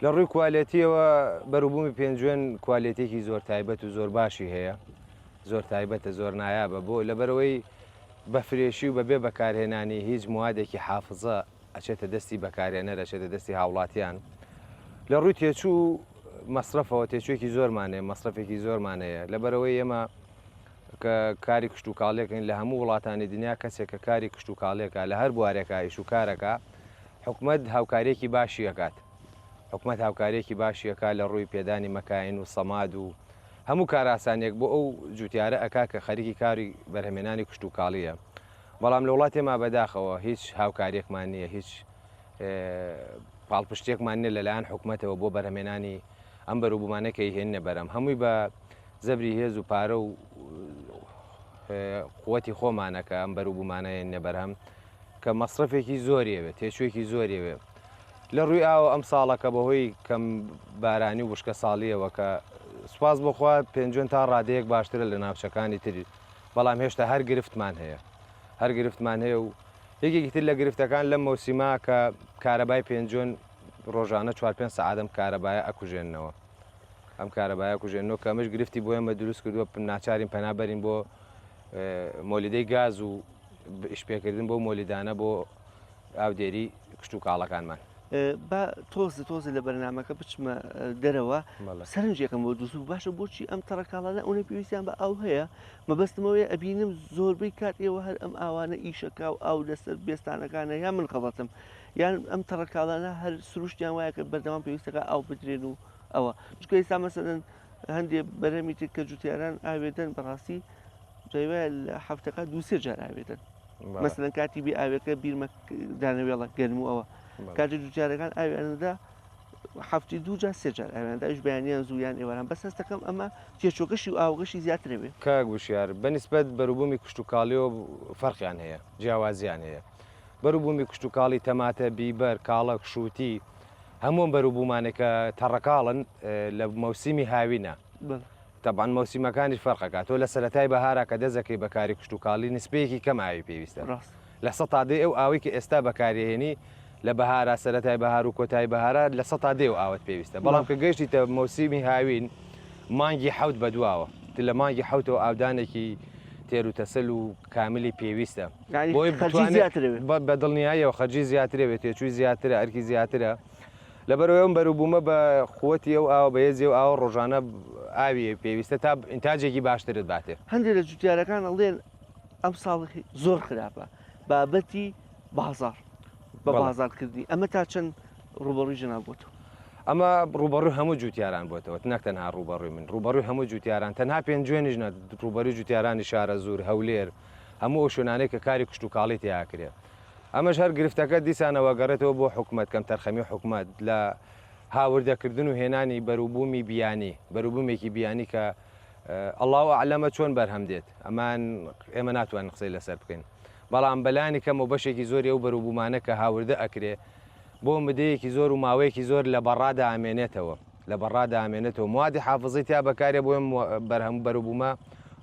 لە ڕووی کوالێتیەوە بەروبوومی پێنجوێن کوالێتێکی زۆر تایبەت و زۆر باشی هەیە زۆر تایبەتە زۆر نایابە بۆ لەبەرەوەی بە فرێشی و بەبێ بەکارهێنانی هیچ موادێکی حافظە ئەچێتە دەستی بەکارهێنەر ئەچێتە دەستی هاوڵاتیان لە ڕووی تێچوو مەصرفەوە تێچوویەکی زۆرمانەیە مەصرفێکی زۆرمانەیە لەبەرەوەی ئێمە کە کاری کشت و کاڵێکن لە هەموو وڵاتانی دنیا کەسێک کە کاری کشت و کاڵێکە لە هەر بوارێکە ئیش و کارەکە حکومەت هاوکارێکی باشی ئەکات حکومەت هاوکارێکی باشیەکە لە ڕووی پێدانی مەکاین و سەماد و هەموو کاراسانێک بۆ ئەو جوتیارە ئەکا کە خەریکی کاری بەرهەمێنانی کشت و کاڵیە بەڵام لە وڵاتێما بەداخەوە هیچ هاوکارێکمان نییە هیچ پاڵپشتێکمان نیە لەلایەن حکومەتەوە بۆ بەرهەمێنانی ئەم بەرووبوومانەکەی هێنە بەرەم هەمووی بە زەبری هێز و پارە و قوەتی خۆمانەکە ئەم بەرووبوومانەیە نەبەرهەم کە مەصرفێکی زۆریەوێ تێچوویەکی زۆریەوێ لە ڕووی ئاوە ئەم ساڵەکە بەهۆی کەم بارانی و بشکە ساڵیەوە کە سوپاس بخوا پێنجۆن تا ڕادەیەک باشترە لە ناوچەکانی تری بەڵام هێشتا هەر گرفتمان هەیە هەر گرفتمان هەیە و یەکێکی تر لە گرفتەکان لەم مەوسیما کە کارەبای پێنجۆن ڕۆژانە 4-5 سەعاتم کارەبایە ئەکوژێننەوە ئەم کارەبایە کوژێنەوە کە ئەمەش گرفتی بۆ ئێمە دروست کردووە ناچارین پەنابەرین بۆ مۆلیدەی گاز و ئیشپێکردن بۆ مۆلیدانە بۆ ئاودێری کشت و کاڵەکانمان بە تۆزە لە بەرنامەکە بچمە دەرەوە سەرنجێکم بۆ دووسوو باشە بۆچی ئەم تەڕەکاڵانە ئەوەی پێویستیان بە ئاو هەیە مەبەستمەوەی ئەبینم زۆربەی کات ئێوە هەر ئەم ئاوانە ئیشەکە و ئاو لەسەر بێستانەکانە یان من خەڵەتم یان ئەم تەڕەکاڵانە هەر سروشتیان وایە کە بەردەوام پێویستەکە ئاو بدرێن و ئەوە چکە ئێستا مەسەلەن هەندێک بەرەمی تر کە جوتیاران ئاوێدەن بەڕاستی جایوایە لە هەفتەکە 2-3 جار ئاوێدەن مەسەلەن کاتی بێ ئاوێکە بیرمە دانەوێڵە گەرم و ئەوە کاتی جوتیارەکان ئاوێنەدا هەفتی 2 جار 3 جار ئاوێنەدا ئیش بەیانیان زوویان ئێواران بەس هەستەکەم ئەمە تێچۆکەشی و ئاوگەشی زیاترە بێ کاک گوشیار بەنسبەت بەرووبوومی کشت و کاڵیەوە فەرقیان هەیە جیاوازیان هەیە بەرووبوومی کشت و کاڵی تەماتە بیبەر کاڵک شووتی هەموو بەرووبوومانێکە تەڕەکاڵن لە مەوسیمی هاوینە تەبان مەوسیمەکانی فەرقەکە تۆ لە سەرەتای بەهارە کە دەزەکەی بەکاری کشت و کاڵی نسبەیەکی کەم ئاوی پێویستە لە ١٠٠ ئەو ئاوی کە ئێستا بەکارهێنی لە بەهارە سەرەتای بەهار و کۆتایی بەهارە لە ١٠٠ ئەو ئاوت پێویستە بەڵام کە گەشتیتە مەوسیمی هاوین مانگی حەوت بەدواوە لە مانگی حەوتەوە ئاودانێکی تێر و تەسەل و کاملی پێویستە بە دڵنیاییەوە خەرجی زیاترێت تێچووی زیاترە ئەرکی زیاترە لەبەرەوەی ئەم بەرووبوومە بە قووەتی ئەو ئاوە بەهێزی و ئاوە ڕۆژانە ئاوی پێویستە تا ئینتاجێکی باشترت باتێ هەندێک لە جوتیارەکان ئەڵێن ئەم ساڵی زۆر خراپە بابەتی بازار بە بازارکردنی ئەمە تا چەند ڕوبەڕووی ژنا بۆتەوە ئەمە ڕوبەڕووی هەموو جوتیاران بۆتەوە نەک تەنها ڕوبەڕووی من ڕوبەڕووی هەموو جوتیاران تەنها پێنجوێنیژنە ڕوبەروی جوتیارانی شارە زوور هەولێر هەموو ئەو شوێنانەی کە کاری کشت و کاڵی تیاکرێت ئەمەش هەر گرفتەکە دیسانەوە گەڕێتەوە بۆ حکومەت کەم تەرخەمی حکومەت لە هاوردەکردن و هێنانی بەرووبوومی بیانی بەرووبوومێکی بیانی کە ئەڵڵاو ئەعلەمە چۆن بەرهەم دێت ئەمان ئێمە ناتوانین قسەی لەسەر بکەین بەڵام بەلانی کەم و بەشێکی زۆری ئەو بەرووبوومانە کە هاوردە ئەکرێ بۆ مدەیەکی زۆر و ماوەیەکی زۆر لە بەڕادا ئامێنێتەوە لە بەڕادا ئامێنێتەوە موادی حافظی تا بەکارێ بۆ بەرهەم بەرووبوومە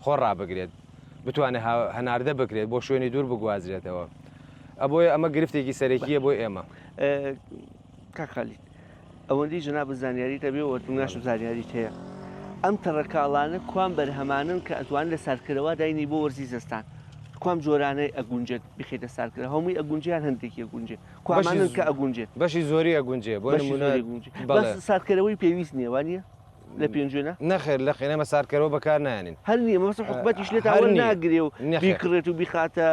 خۆڕابگرێت بتوانێت هەناردە بکرێت بۆ شوێنی دوور بگوازرێتەوە ئەبۆیە ئەمە گرفتێکی سەرەکیە بۆ ئێمە کاکالیت ئەوەندەی جناب زانیاریتە بێەوە توناش و زانیاریت هەیە ئەم تەڕەکاڵانە کوام بەرهەمانن کە ئەتوان لە سەرکردەوە داینی بۆ وەرزی زستان کوام جۆرانەی ئەگونجێت بخێتە سارکرە هەمووی ئەگونجیان هەندێکی ئەگونجێت کوامانن کە ئەگونجێت بەشی زۆری ئەگونجێ بۆ سارکەرەوەی پێویست نیە وانە لە پێنجێنە نەخێر لە خێنەمە سارکەرەوە بەکار نانین هەر نییە مەسە حکومەتیش لێت ئەوە ناگرێ و بیکڕێت و بیخاتە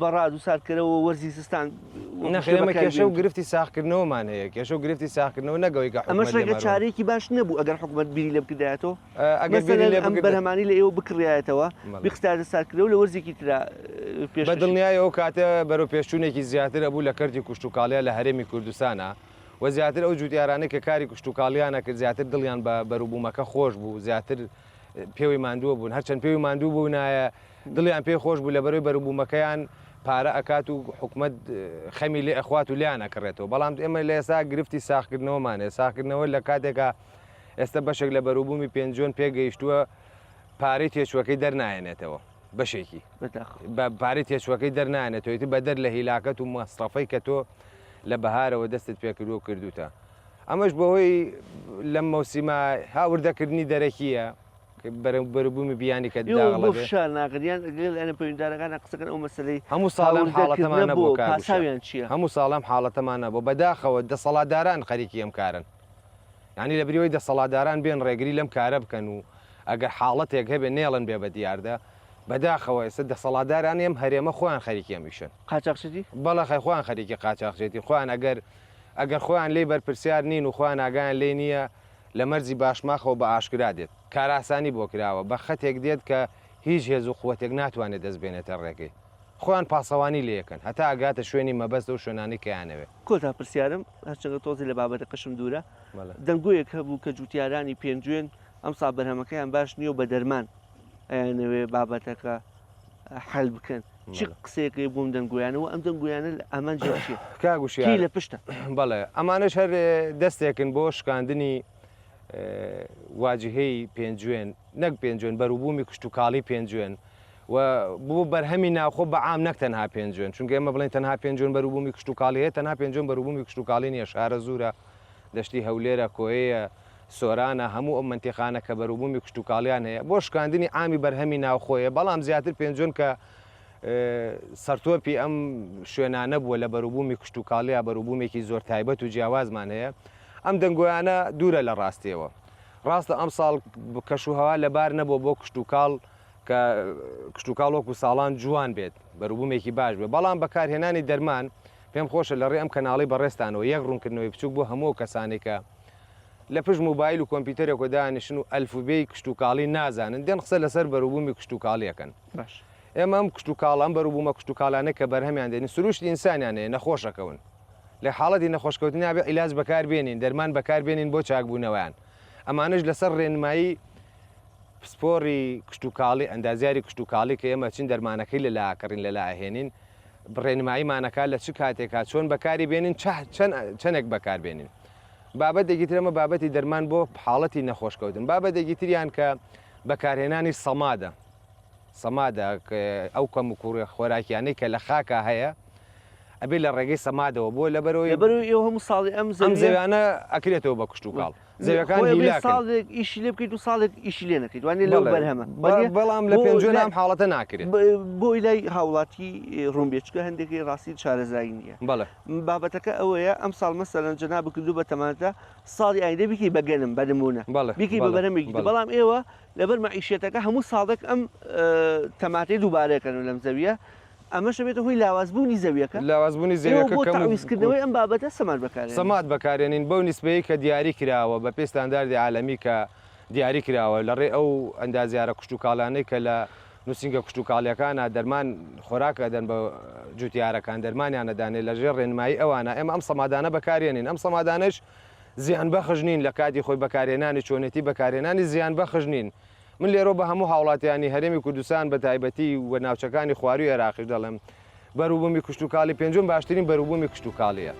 بەڕاد و سارکەرەوە وەرزی سستان نەخێمە کێشە و گرفتی ساختکردنەوەمان هەیە کێشە و گرفتی ساختکردنەوە نەگەوەی کە ئەمەش ڕێگە چارێکی باش نەبوو ئەگەر حکومەت بیری لە بکردایەتەوە ئەم بەرهەمانی لە ئێوە بکڕایەتەوە بخستارە سارکردەوە لە وەرزێکی ترا پێش بە دڵنیایەوە کاتە بەرەو پێشچوونێکی زیاتر ئەبوو لە کردی کوشت و کاڵیا لە هەرێمی کوردستانە و زیاتر ئەو جوتیارانە کە کاری کشت و کاڵیانە کرد زیاتر دڵیان بە بەرووبوومەکە خۆش بوو زیاتر پێوی ماندووە بوون هەرچەند پێوی ماندوو بوو نایە دڵیان پێی خۆش بوو لە بەروی بەرووبوومەکەیان پارە ئەکات و حکومت خەمی لێ ئەخوات و لیان ئەکڕێتەوە بەڵام ئێمە لە ئێستا گرفتی ساختکردنەوەمانێ ساختکردنەوە لە کاتێکە ئێستا بەشێک لە بەرووبوومی پێنجۆن پێگەیشتووە پارەی تێچوەکەی دەرنایەنێتەوە بەشێکی بە پارەی تێچوەکەی دەرنایەنێتەوەیتی بەدەر لە هیلاکەت و مەسرەفەی کە تۆ لە بەهارەوە دەستت پێکردو و کردوتە ئەمەش بەهۆی لەم مەوسیمە هاوردەکردنی دەرەکیە بەرەبوومی بیانی کە بۆ داغڵ فشار ناگریان ئەنە پەیوەنددارەکان قسەکەن ئەو مەسلەی هەموو ساڵم حاڵەتەمانە بۆ پاساویان چییە؟ هەموو ساڵم حاڵەتەمانە بۆ بەداخەوە دەسەڵاتداران خەریکی ئەم کارن یعنی لە بریەوەی دەسەڵاتداران بێن ڕێگری لەم کارە بکەن و ئەگەر حاڵەتێک هەبێ نێڵن بێ بە دیاردە بەداخەوە ئێستا دەسەڵاتداران ئێم هەرێمە خۆیان خەریکی ئەمیشن قاچاقچێتی بەڵە خەی خۆیان خەریکی قاچاقچێتی خۆیان ئەگەر خۆیان لێ بەرپرسیار نین و خۆیان ئاگایان لێ نییە لە مەرزی باشماخەوە بە ئاشکرا دێت کاراسانی بۆ کراوە بە خەتێک دێت کە هیچ هێز و قووەتێک ناتوانێت دەست بێنێتە ڕێگەی خۆیان پاسەوانی لەکەن هەتا ئاگاتە شوێنی مەبەست و شوێنانی کەیانەوێت کۆتا پرسیارم هەرچەندە تۆزی لە بابەتە قشم دوورە دەنگۆیەک هەبوو کە جوتیارانی پێنجوێن ئەم سا بەرهەمەکەیان باش نییە و بە دەرمان ئەیانەوێ بابەتەکە حل بکەن چ قسەیەکی بووم دەنگویانەوە ئەم دەنگویانە ئەمان جێچیە کاگوشی لە پشتە بەڵێ ئەمانش هەر دەستێکن بۆ شکاندنی واجهەی پێنجوێن نەک پێنجوێن بەروبوومی کشت و کاڵی پێنجوێن و بۆ بەرهەمی ناوخۆ بە عام نەک تەنها پێنجوێن چونکە ئێمە بڵێن تەنها پێنجوێن بەروبوومی کشت و کاڵی هەیە تەنها پێنجوێن بەروبوومی کشت و کاڵی نیە شارە زورە دەشتی هەولێرە کۆیەیە سۆرانە هەموو ئەم منتیخانە کە بەروبوومی کشت و کاڵیان هەیە بۆ شکاندنی عامی بەرهەمی ناوخۆیە بەڵام زیاتر پێنجوێن کە سەرتۆپی ئەم شوێنانە بووە لە بەروبوومی کشت و کاڵیا بەروبوومێکی زۆر تایبەت و جیاوازمان هەیە ئەم دەنگۆیانە دوورە لە ڕاستیەوە ڕاستە ئەم ساڵ کەشوهەوا لەبار نەبوو بۆ کشت و کاڵ کە کشت و کاڵ وەکو ساڵان جوان بێت بەروبوومێکی باش بێت بەڵام بەکارهێنانی دەرمان پێم خۆشە لە ڕێ ئەم کەناڵی بەڕێستانەوە یەک ڕوونکردنەوەی بچووک بۆ هەموو کەسانێکە لە پشت موبایل و کۆمپیوتەرێکۆ دانیشن و ئەلفوبێی کشت و کاڵی نازانن دێن قسە لەسەر بەروبوومی کشت و کاڵیەکەن باش ئێمە ئەم کشت و کاڵان بەروبوومە کشت و کاڵانە کە بەرهەمیان دێنین سروشتی ئینسانیانەیە نەخۆشەکەون لە حاڵەتی نەخۆشکەوتنی نابێت ئیلاج بەکاربێنین دەرمان بەکاربێنین بۆ چاکبوونەوەیان ئەمانش لەسەر ڕێنمایی پسپۆری کشت و کاڵی ئەندازیاری کشت و کاڵی کە ئێمە چین دەرمانەکەی لەلاکەڕین لەلاهێنین ڕێنماییمانەکە لە چ کاتێکا چۆن بەکاری بێنین چەندێک بەکاربێنین بابەتێکی ترەمە بابەتی دەرمان بۆ حاڵەتی نەخۆشکەوتن بابەتێکی تریان کە بەکارهێنانی سەمادە ئەو کەم و کوڕی خۆراکیانەی کە لە خاکە هەیە ئەبێ لە ڕێگەی سەمادەوە بۆ لەبەرەوەی ئێوە هەموو ساڵی ئەم زەویانە ئەکرێتەوە بە کشت و کاڵ زەویەکان ساڵێک ئیشی لێ بکەیت و ساڵێک ئیشی لێ نەکەیت وانێ لەو بەرهەمە بەڵام لە پێنجوێن ئەم حاڵەتە ناکرێت بۆی لای هاوڵاتی ڕومبێچکە هەندێکی ڕاستی شارەزایی نییە بەڵێ بابەتەکە ئەوەیە ئەم ساڵ مەسەلەن جەناب بکردو بە تەماتە ساڵی ئایندە بیکەی بەگەنم بەنمونە بیکەی بە بەرهەمێکی بەڵام ئێوە لەبەر مەعیشەتەکە هەموو ساڵێک ئەم تەماتەی دووبارەکەن لەم زەویە ئەمەش بێتە هۆی لاوازبوونی زەویەکە لاوازبوونی زەویەکە بۆ تاویزکردنەوەی ئەم بابەتە سەمات بەکارێنین سەمات بەکارێنین بەو نیسبەیە کە دیاری کراوە بە پێی ستانداردی عالەمی کە دیاری کراوە لە ڕێ ئەو ئەندازیارە کشت و کاڵانەی کە لە نووسنگە کشت و کاڵیەکانە دەرمان خۆراکە دەن بە جوتیارەکان دەرمانیانەدانێت لە ژێر ڕێنمایی ئەوانە ئێمە ئەم سەمادانە بەکارێنین ئەم سەمادانش زیان بەخژنین لە کاتی خۆی بەکارێنانی چۆنێتی بەکارێنانی زیان بەخژنین من لێرۆ بە هەموو هاوڵاتیانی هەرێمی کوردستان بە تایبەتی و ناوچەکانی خواروی عێراقیش دەڵێم بەروبوومی کشت و کاڵی پێنجم باشترین بەروبوومی کشت و کاڵیە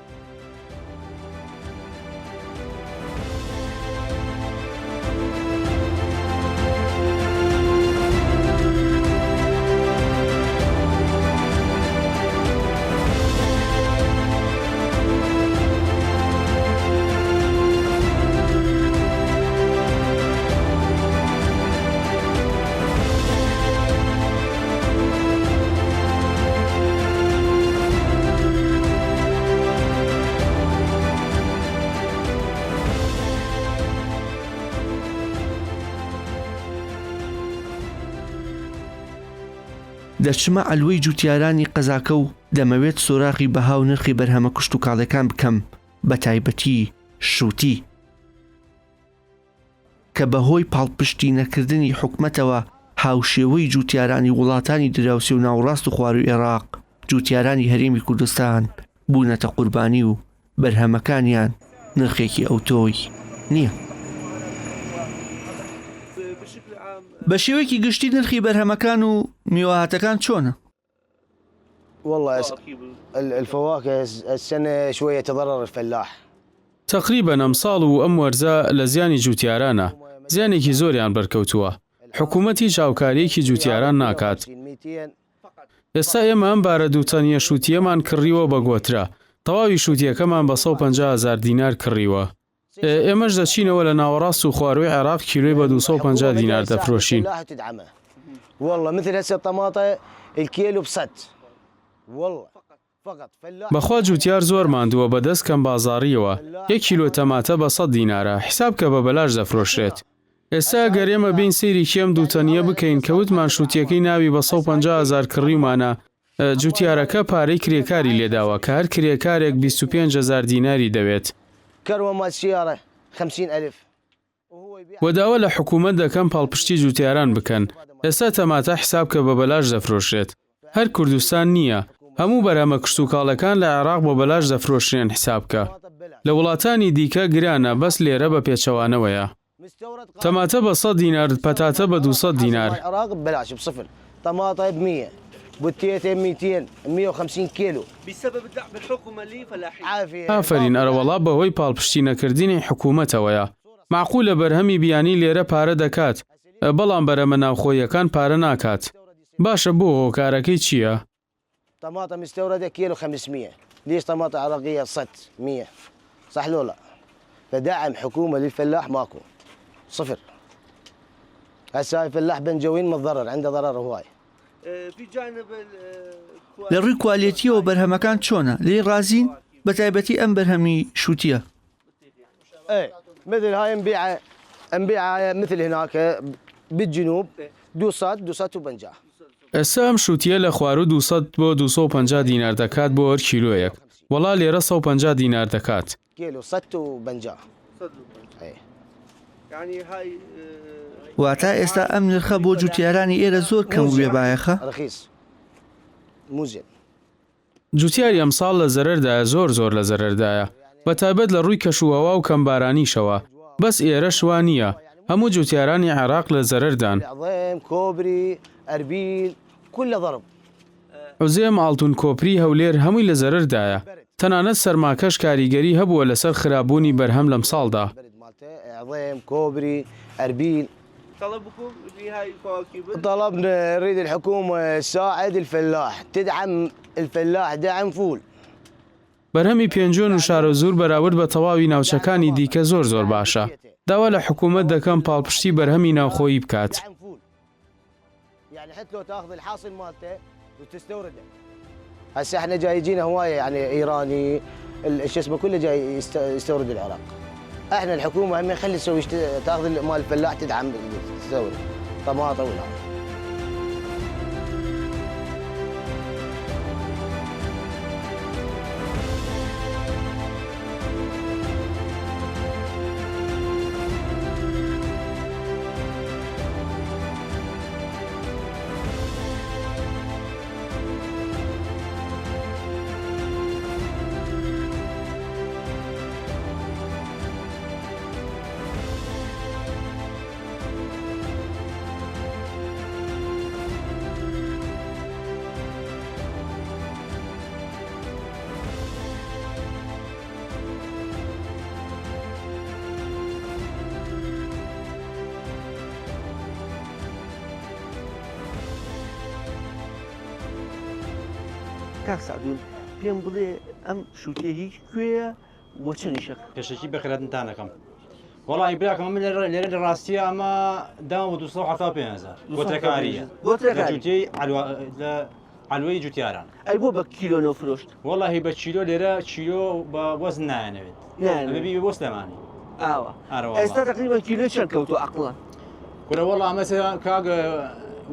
دەچمە ئەلوەی جوتیارانی قەزاکە و دەمەوێت سۆراقی بەها و نرخی بەرهەمە کشت و کاڵەکان بکەم بە تایبەتی شووتی کە بەهۆی پاڵپشتی نەکردنی حکومەتەوە هاوشێوەی جوتیارانی وڵاتانی دراوسی و ناوڕاست و خوار و عێراق جوتیارانی هەرێمی کوردستان بوونەتە قوربانی و بەرهەمەکانیان نرخێکی ئەوتۆی نییە. بە شێوەیەکی گشتی نرخی بەرهەمەکان و میوەهاتەکان چۆنە؟ والله الفواكه السنة شوية تضرر الفلاح. تقریبا ئەم ساڵ و ئەم وەرزە لە زیانی جوتیارانە زیانێکی زۆریان بەرکەوتووە. حکوومەتی ژاوکاریەکی جوتیاران ناکات. ئێستا ئێمە ئەم بارە دووتەنیە شووتیەمان کڕیوە بە گۆترە. تەواوی شووتیەکەمان بە 150,000 دینار کڕیوە. ئێمەش دەچینەوە لە ناوەڕاست و خواروی عێراق کیلۆی بە 250 دینار دەفرۆشین. والله مثل هسه الطماطة الكيلو بست والله فقط فلاح. بەخوا جوتیار زۆر ماندووە بەدەست کەم بازاڕیەوە 1 کیلۆ تەماتە بە 100 دینارە حیساب کە بە بەلاش دەفرۆشرێت. ئێستا گەرێمە بین سەیری کێم دووتەنیە بکەین کەوتمان شووتیەکەی ناوی بە 150,000 کڕیمانە جوتیارەکە پارەی کرێکاری لێداوە کە هەر کرێکارێک 25,000 دیناری دەوێت. كروة مال السيارة 50,000. وەداوە لە حکوومەت دەکەم پاڵپشتی جوتیاران بکەن. ئێستا تەماتە حیساب کە بە بەلاش دەفرۆشرێت. هەر کوردستان نییە. هەموو بەرهەمە کشتتوکاڵەکان لە عێراق بۆ بەلاش دەفرۆشرێن حیسابکە. لە وڵاتانی دیکە گرانە بەس لێرە بە پێچەوانەوەیە. تەماتە بە 100 دینار پەتاتە بە 200 دینار. العراق ببلاش بصفر. طماطة ب 100 بوتيتين 200 150 كيلو بسبب الدعم الحكومي للفلاحين. عافية. ئافرین ئەرەوەڵا بەهۆی پاڵپشتینەکردنی حکوومەتەوەیە. معقولە بەرهەمی بیانی لێرە پارە دەکات بەڵام بەرەمە ناوخۆیەکان پارە ناکات. باشە بۆ هۆکارەکەی چییە؟ طماطة مستوردة كيلو 500. ليش طماطة عراقية صت 100 صح لو لا؟ فدعم حكومة للفلاح ماكو صفر. هسه الفلاح بنجوين متضرر عنده ضرر هواي. في جانب لە ڕووی کوالیتیەوە بەرهەمەکان چۆنە لێ ڕازین بە تایبەتی ئەم بەرهەمی شووتیە. ايه مثل هاي نبيعها مثل هناك بالجنوب دوسات وبنجاح. ئێستا ئەم شووتیە لە خوارو 200 بۆ 250 دینار دەکات بۆ هەر کیلۆیەک. وەڵا لێرە 150 دینار دەکات. كيلو صت وبنجاح. ايه يعني هاي واتە ئێستا ئەم نرخە بۆ جوتیارانی ئێرە زۆر کەم و بێبایەخە. رخيص مو زين. جوتیاری ئەمساڵ لە زەرەردایە زۆر لە زەرەردایە. بە تایبەت لە ڕووی کەشوهەوا و کەمبارانیشەوە. بەس ئێرە شوان نییە. هەموو جوتیارانی عێراق لە زەرەردان. عظيم كوبري اربيل كله ضرب. عوزێم ئاڵتون کۆپری هەولێر هەمووی لە زەرەردایە. تەنانەت سەرماکەش کاریگەری هەبووە لەسەر خراببوونی بەرهەم لەم ساڵدا. عظيم كوبري اربيل. طلبكم في هاي الكواكب؟ طلبنا نريد الحكومة تساعد الفلاح تدعم الفلاح دعم فول. بەرهەمی پێنجۆن و شارە زوور بەراورد بە تەواوی ناوچەکانی دیکە زۆر باشە. داوا لە حکوومەت دەکەم پاڵپشتی بەرهەمی ناوخۆیی بکات. يعني حتى لو تاخذ الحاصل مالته وتستورده. هسه احنا جاي يجينا هوايه يعني ايراني شو اسمه كله جاي يستورد العراق. احنا الحكومه هم خلي تسوي تاخذ مال الفلاح تدعم تستورد طماطم ولا. کاک سعدون پێم بڵێ ئەم شووتێ هیچ کوێیە بۆ چەندیشەکە؟ پێشەکی بەخێرەتتانەکەم. وەڵی براکەم من لێرە لە ڕاستیە ئەمە دام بۆ 275,000 گۆترەکاریە جوتیی علوەی جوتیاران. ئەی بۆ بە کیلۆ نەفرۆشت؟ وەڵی بە چیلۆ لێرە چیلۆ بە وەزن نایەنەوێت بەبی بۆ سلێمانی. ئاوە ئێستا تقریبان کیلۆ چەند کەوتو عەقڵە؟ کورە وەڵا مەسەڵان کاگە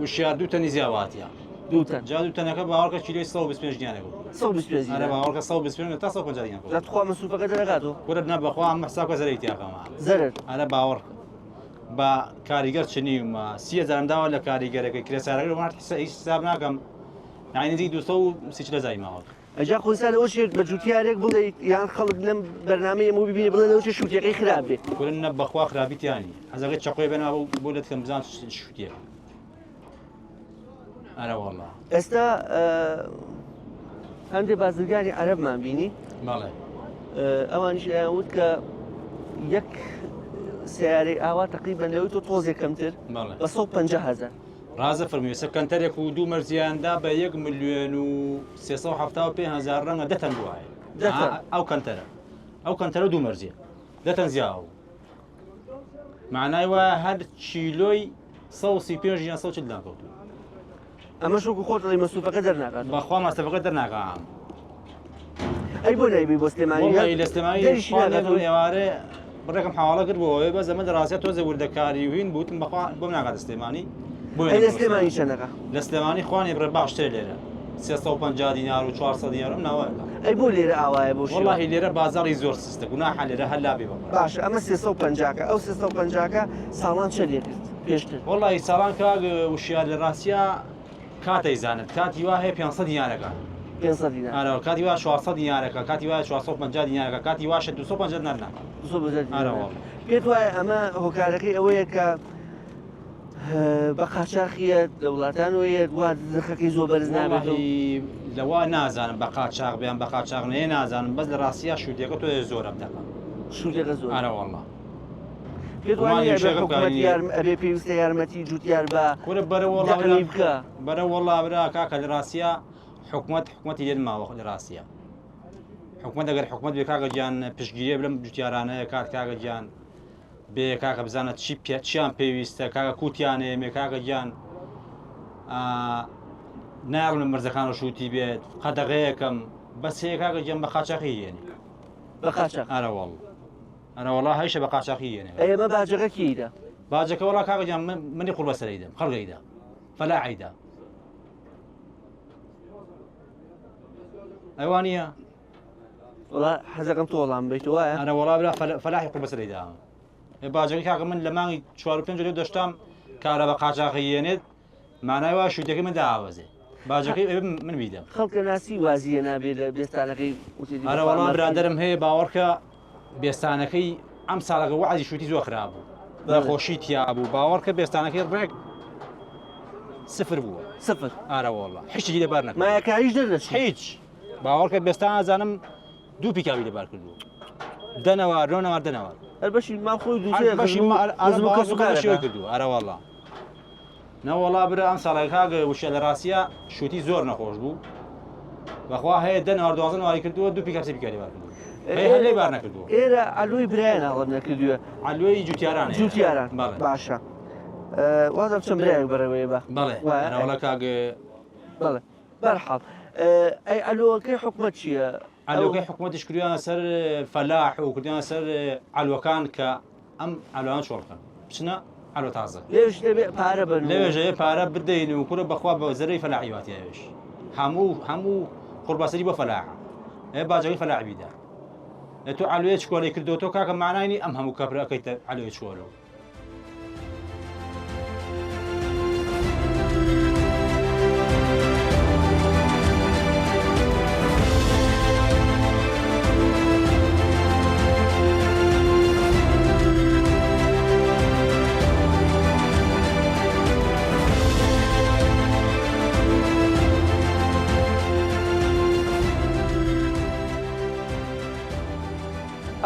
وشیار دووتەنی زیاواتیە. دووتەن جادوتەنەکە باوەڕکە کیلۆی 125 دیانە بوو. 125 ئەرە باوەڕکە 125 تا 150 دیان بوو. دەتخوا مەسوفەکە دەرەگاتەوە؟ کورە نە بەخوا ئەم حسابکە زەرەی تیاکەمە. زەرەر. ئەرە باوەڕ بە کاریگەر چنیمە 30,000 داوە لە کاریگەرەکە کرێسارەکە وڵات هیچ حساب ناکەم. یعنی نزیک 230 لە زای ماوە. ئەجا خۆستا لەوە شێت بە جوتیارێک بڵێیت یان خەڵک لەم بەرنامەیە مو ببینێ بڵێ لەوە شووتەکەی خراپ بێت. کورە نە بەخوا خراپیتیانی. ئەزەکە چەقۆی بێنەوە بۆ لێت کەم بزان شووتیە. ئەرە وەڵا. ئێستا هەندێک بازرگانی عەرەبمان بینی؟ بەڵێ. ئەوانیش لایەن وت کە یەک سیارەی ئاوا تقریبان لەوەی تۆ تۆزێک کەمتر بە 150,000. ڕازە فەرمووی سەکەنتەرێک و دوو مەرزیاندا بە 1,375,000 ڕەنگە دەتەن وایە. ئەو کەنتەرە دوو مەرزیە دەتەنزیاوە معنای وایە هەر چیلۆی 135 یان 140 کەوتو ئەمە شوکو خۆت لەی مەسوفەکە دەرناکات بەخوا مەستەفەکە دەرناکەم ئەی بۆ نایبی بۆ سلێمانی لە سلێمانی ئێوارێ بڕێکم حواڵە کرد بۆەوەی بە زەمە دەڕاستە تۆزە وردەکاری وین بوتم بەخوا بۆم ناکات سلێمانی لە سلێمانی چەندەکە لە سلێمانی خوانی بڕێ باشتر لێرە 350 دینار و 400 دینار ئەم ناوە ئەی بۆ لێرە ئاوایە بۆ وڵاهی لێرە بازاڕی زۆر سستە گوناحە لێرە هەلا بێ باش ئەمە 350کە ئەو 350کە ساڵان چە لێ کرد پێشتر وڵی ساڵان کاگ وشیار لە ڕاستیا کاتەی زانت کاتی وا هەیە 500 دیارەکە 500 دینار کاتی وا 400 دیارەکە کاتی وا 450 دیارەکە کاتی واشە 250 نەرنا پێت وایە ئەمە هۆکارەکەی ئەوەیە کە بە قاچاقیە لە وڵاتانەوەیە وا زخەکەی زۆر بەرز نابێت لەوا نازانم بە قاچاق بیان بە قاچاق نەیە نازانم بەس لە ڕاستیا شوودەکە تۆ زۆرە بدەکە شوودەکە زۆر ئارەوەڵڵا پێت وایە ئەبێ پێویستە یارمەتی جوتیار بە بکە بەرە وەڵا برا کاکە لە ڕاستیا حکوومەتی لێن ماوە لە ڕاستیە حکوومەت ئەگەر حکوومەت بێ کاگە گیان پشتگیری بلم جوتیارانەیە کات کاگە گیان بێ کاکە بزانە چیان پێویستە کاگە کووتیانێ مێ کاگە گیان ناڵمە مرزەکان و شووتی بێت قەدەغەیەکەم بەس هەیە کاگە گیان بە قاچاقی یێنی بە قاچاق ئارەوەڵ ئەرەوەڵا هەیشە بە قاچاقی یێنێ ئەمە باجەکە کیدا باجەکە وڵا کاگە گیان منی قوڵ بەسەریدەم خەڵگەیدا فەلاعیدا ئەوانە وڵا حەزەکەم تۆ وەڵام بێت وایە ئەرە وڵا برا فەلاحی قوڵ بەسەریدا باجەکە کاکە من لە مانگی 4 لێ دەشتام کارە بە قاچاقی یێنێت مانای وا شوودەکەی من داوازێ باجەکەی من بیدەم خەڵکە ناسی وازیە نابێت لە بێستانەکەی ئەرە وەڵام برادرم هەیە باوەڕکە بێستانەکەی ئەم ساڵەکە وعدی شووتی زۆر خراپ بوو نەخۆشی تیا بوو باوەڕکە بێستانەکەی ڕێک سفر بووە سفر ئارە وەڵا هیچی لێبار نەکرد مایەکاریش دەردەچێت هیچ باوەڕکە بێستان ئازانم دوو پیکاوی لێبار کردووە دەنەوار نەوار دەنەوار بەشی ما خۆی دووشی کردو ئەرەوەڵا نەوەڵا برا ئەم ساڵی کاگە وشە لە ڕاستیا شووتی زۆر نەخۆش بوو بەخوا هەیە دەنەوار دوازن واری کردووە دوو پیکاسی پیکاری بار کردو هەلێ بار نەکردووە ئێرە ئەلوی برایان هەڵم نەکردووە ئەلوی جوتیاران باشە وازم چەند برایەک بەرەوەی بە بەڵێ ئەرەوەڵا کاگە بەڵێ بەرحەڵ ئەی ئەلوەکەی حکومەت چییە؟ ئەلوەکەی حکوومەتیش کردیانە سەر فەلاح و کردیانە سەر ئەلوەکان کە ئەم ئەلوان چۆڵکەن بچنە ئەلوە تازە لێش دەبێت پارە بن لێژەیە پارە بدەین و کوورە بەخوا بە زەرەی فەلاحیواتیاوێش هەموو قورباسەری بۆ فەلاحە ئێ باجەکەی فەلاحبیدا تۆ ئەلوێ چکۆڵی کردو تۆ کاکە مانایانی ئەم هەموو کەپرەکەیتە ئەلوێ چۆڵەوە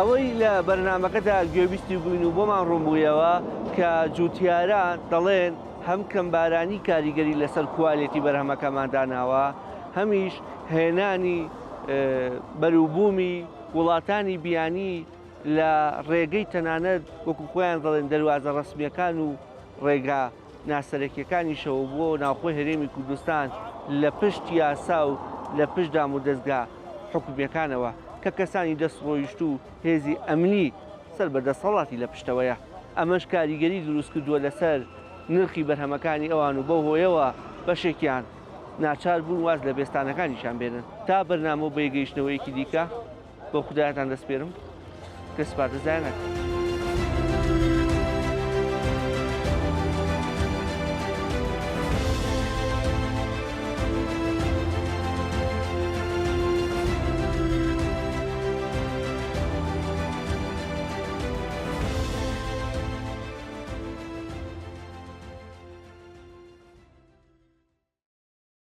ئەوەی لە بەرنمەکەدا گوێبیستی بووین و بۆمان ڕووبوویەوە کە جوتیاران دەڵێن هەم کەمبارانی کاریگەری لەسەر کوالێتی بەرهەمەکەمان داناوە هەمیش هێنانی بەروبوومی وڵاتانی بیانی لە ڕێگەی تەنانەت وەکو خۆیان دەڵێن دەواازە ڕسمیەکان و ڕێگا ناسەرەکیەکانی شەوە بۆ ناوخۆی هەرێمی کوردستان لە پشت یاسا و لە پشت دام و دەستگا حکومیەکانەوە کە کەسانی دەستڕۆیشت و هێزی ئەمنی سەر بەدەسەڵاتی لە پشتەوەیە ئەمەش کاریگەری دروست کردووە لەسەر نرخی بەرهەمەکانی ئەوان و بەو هۆیەوە بەشێکیان ناچار بوون واز لە بێستانەکانیشان بێنن تا بەرنامە و بەیگەیشتنەوەیەکی دیکە بۆ خودایەتان دەسپێرم کە سپاردەزای نەکەن.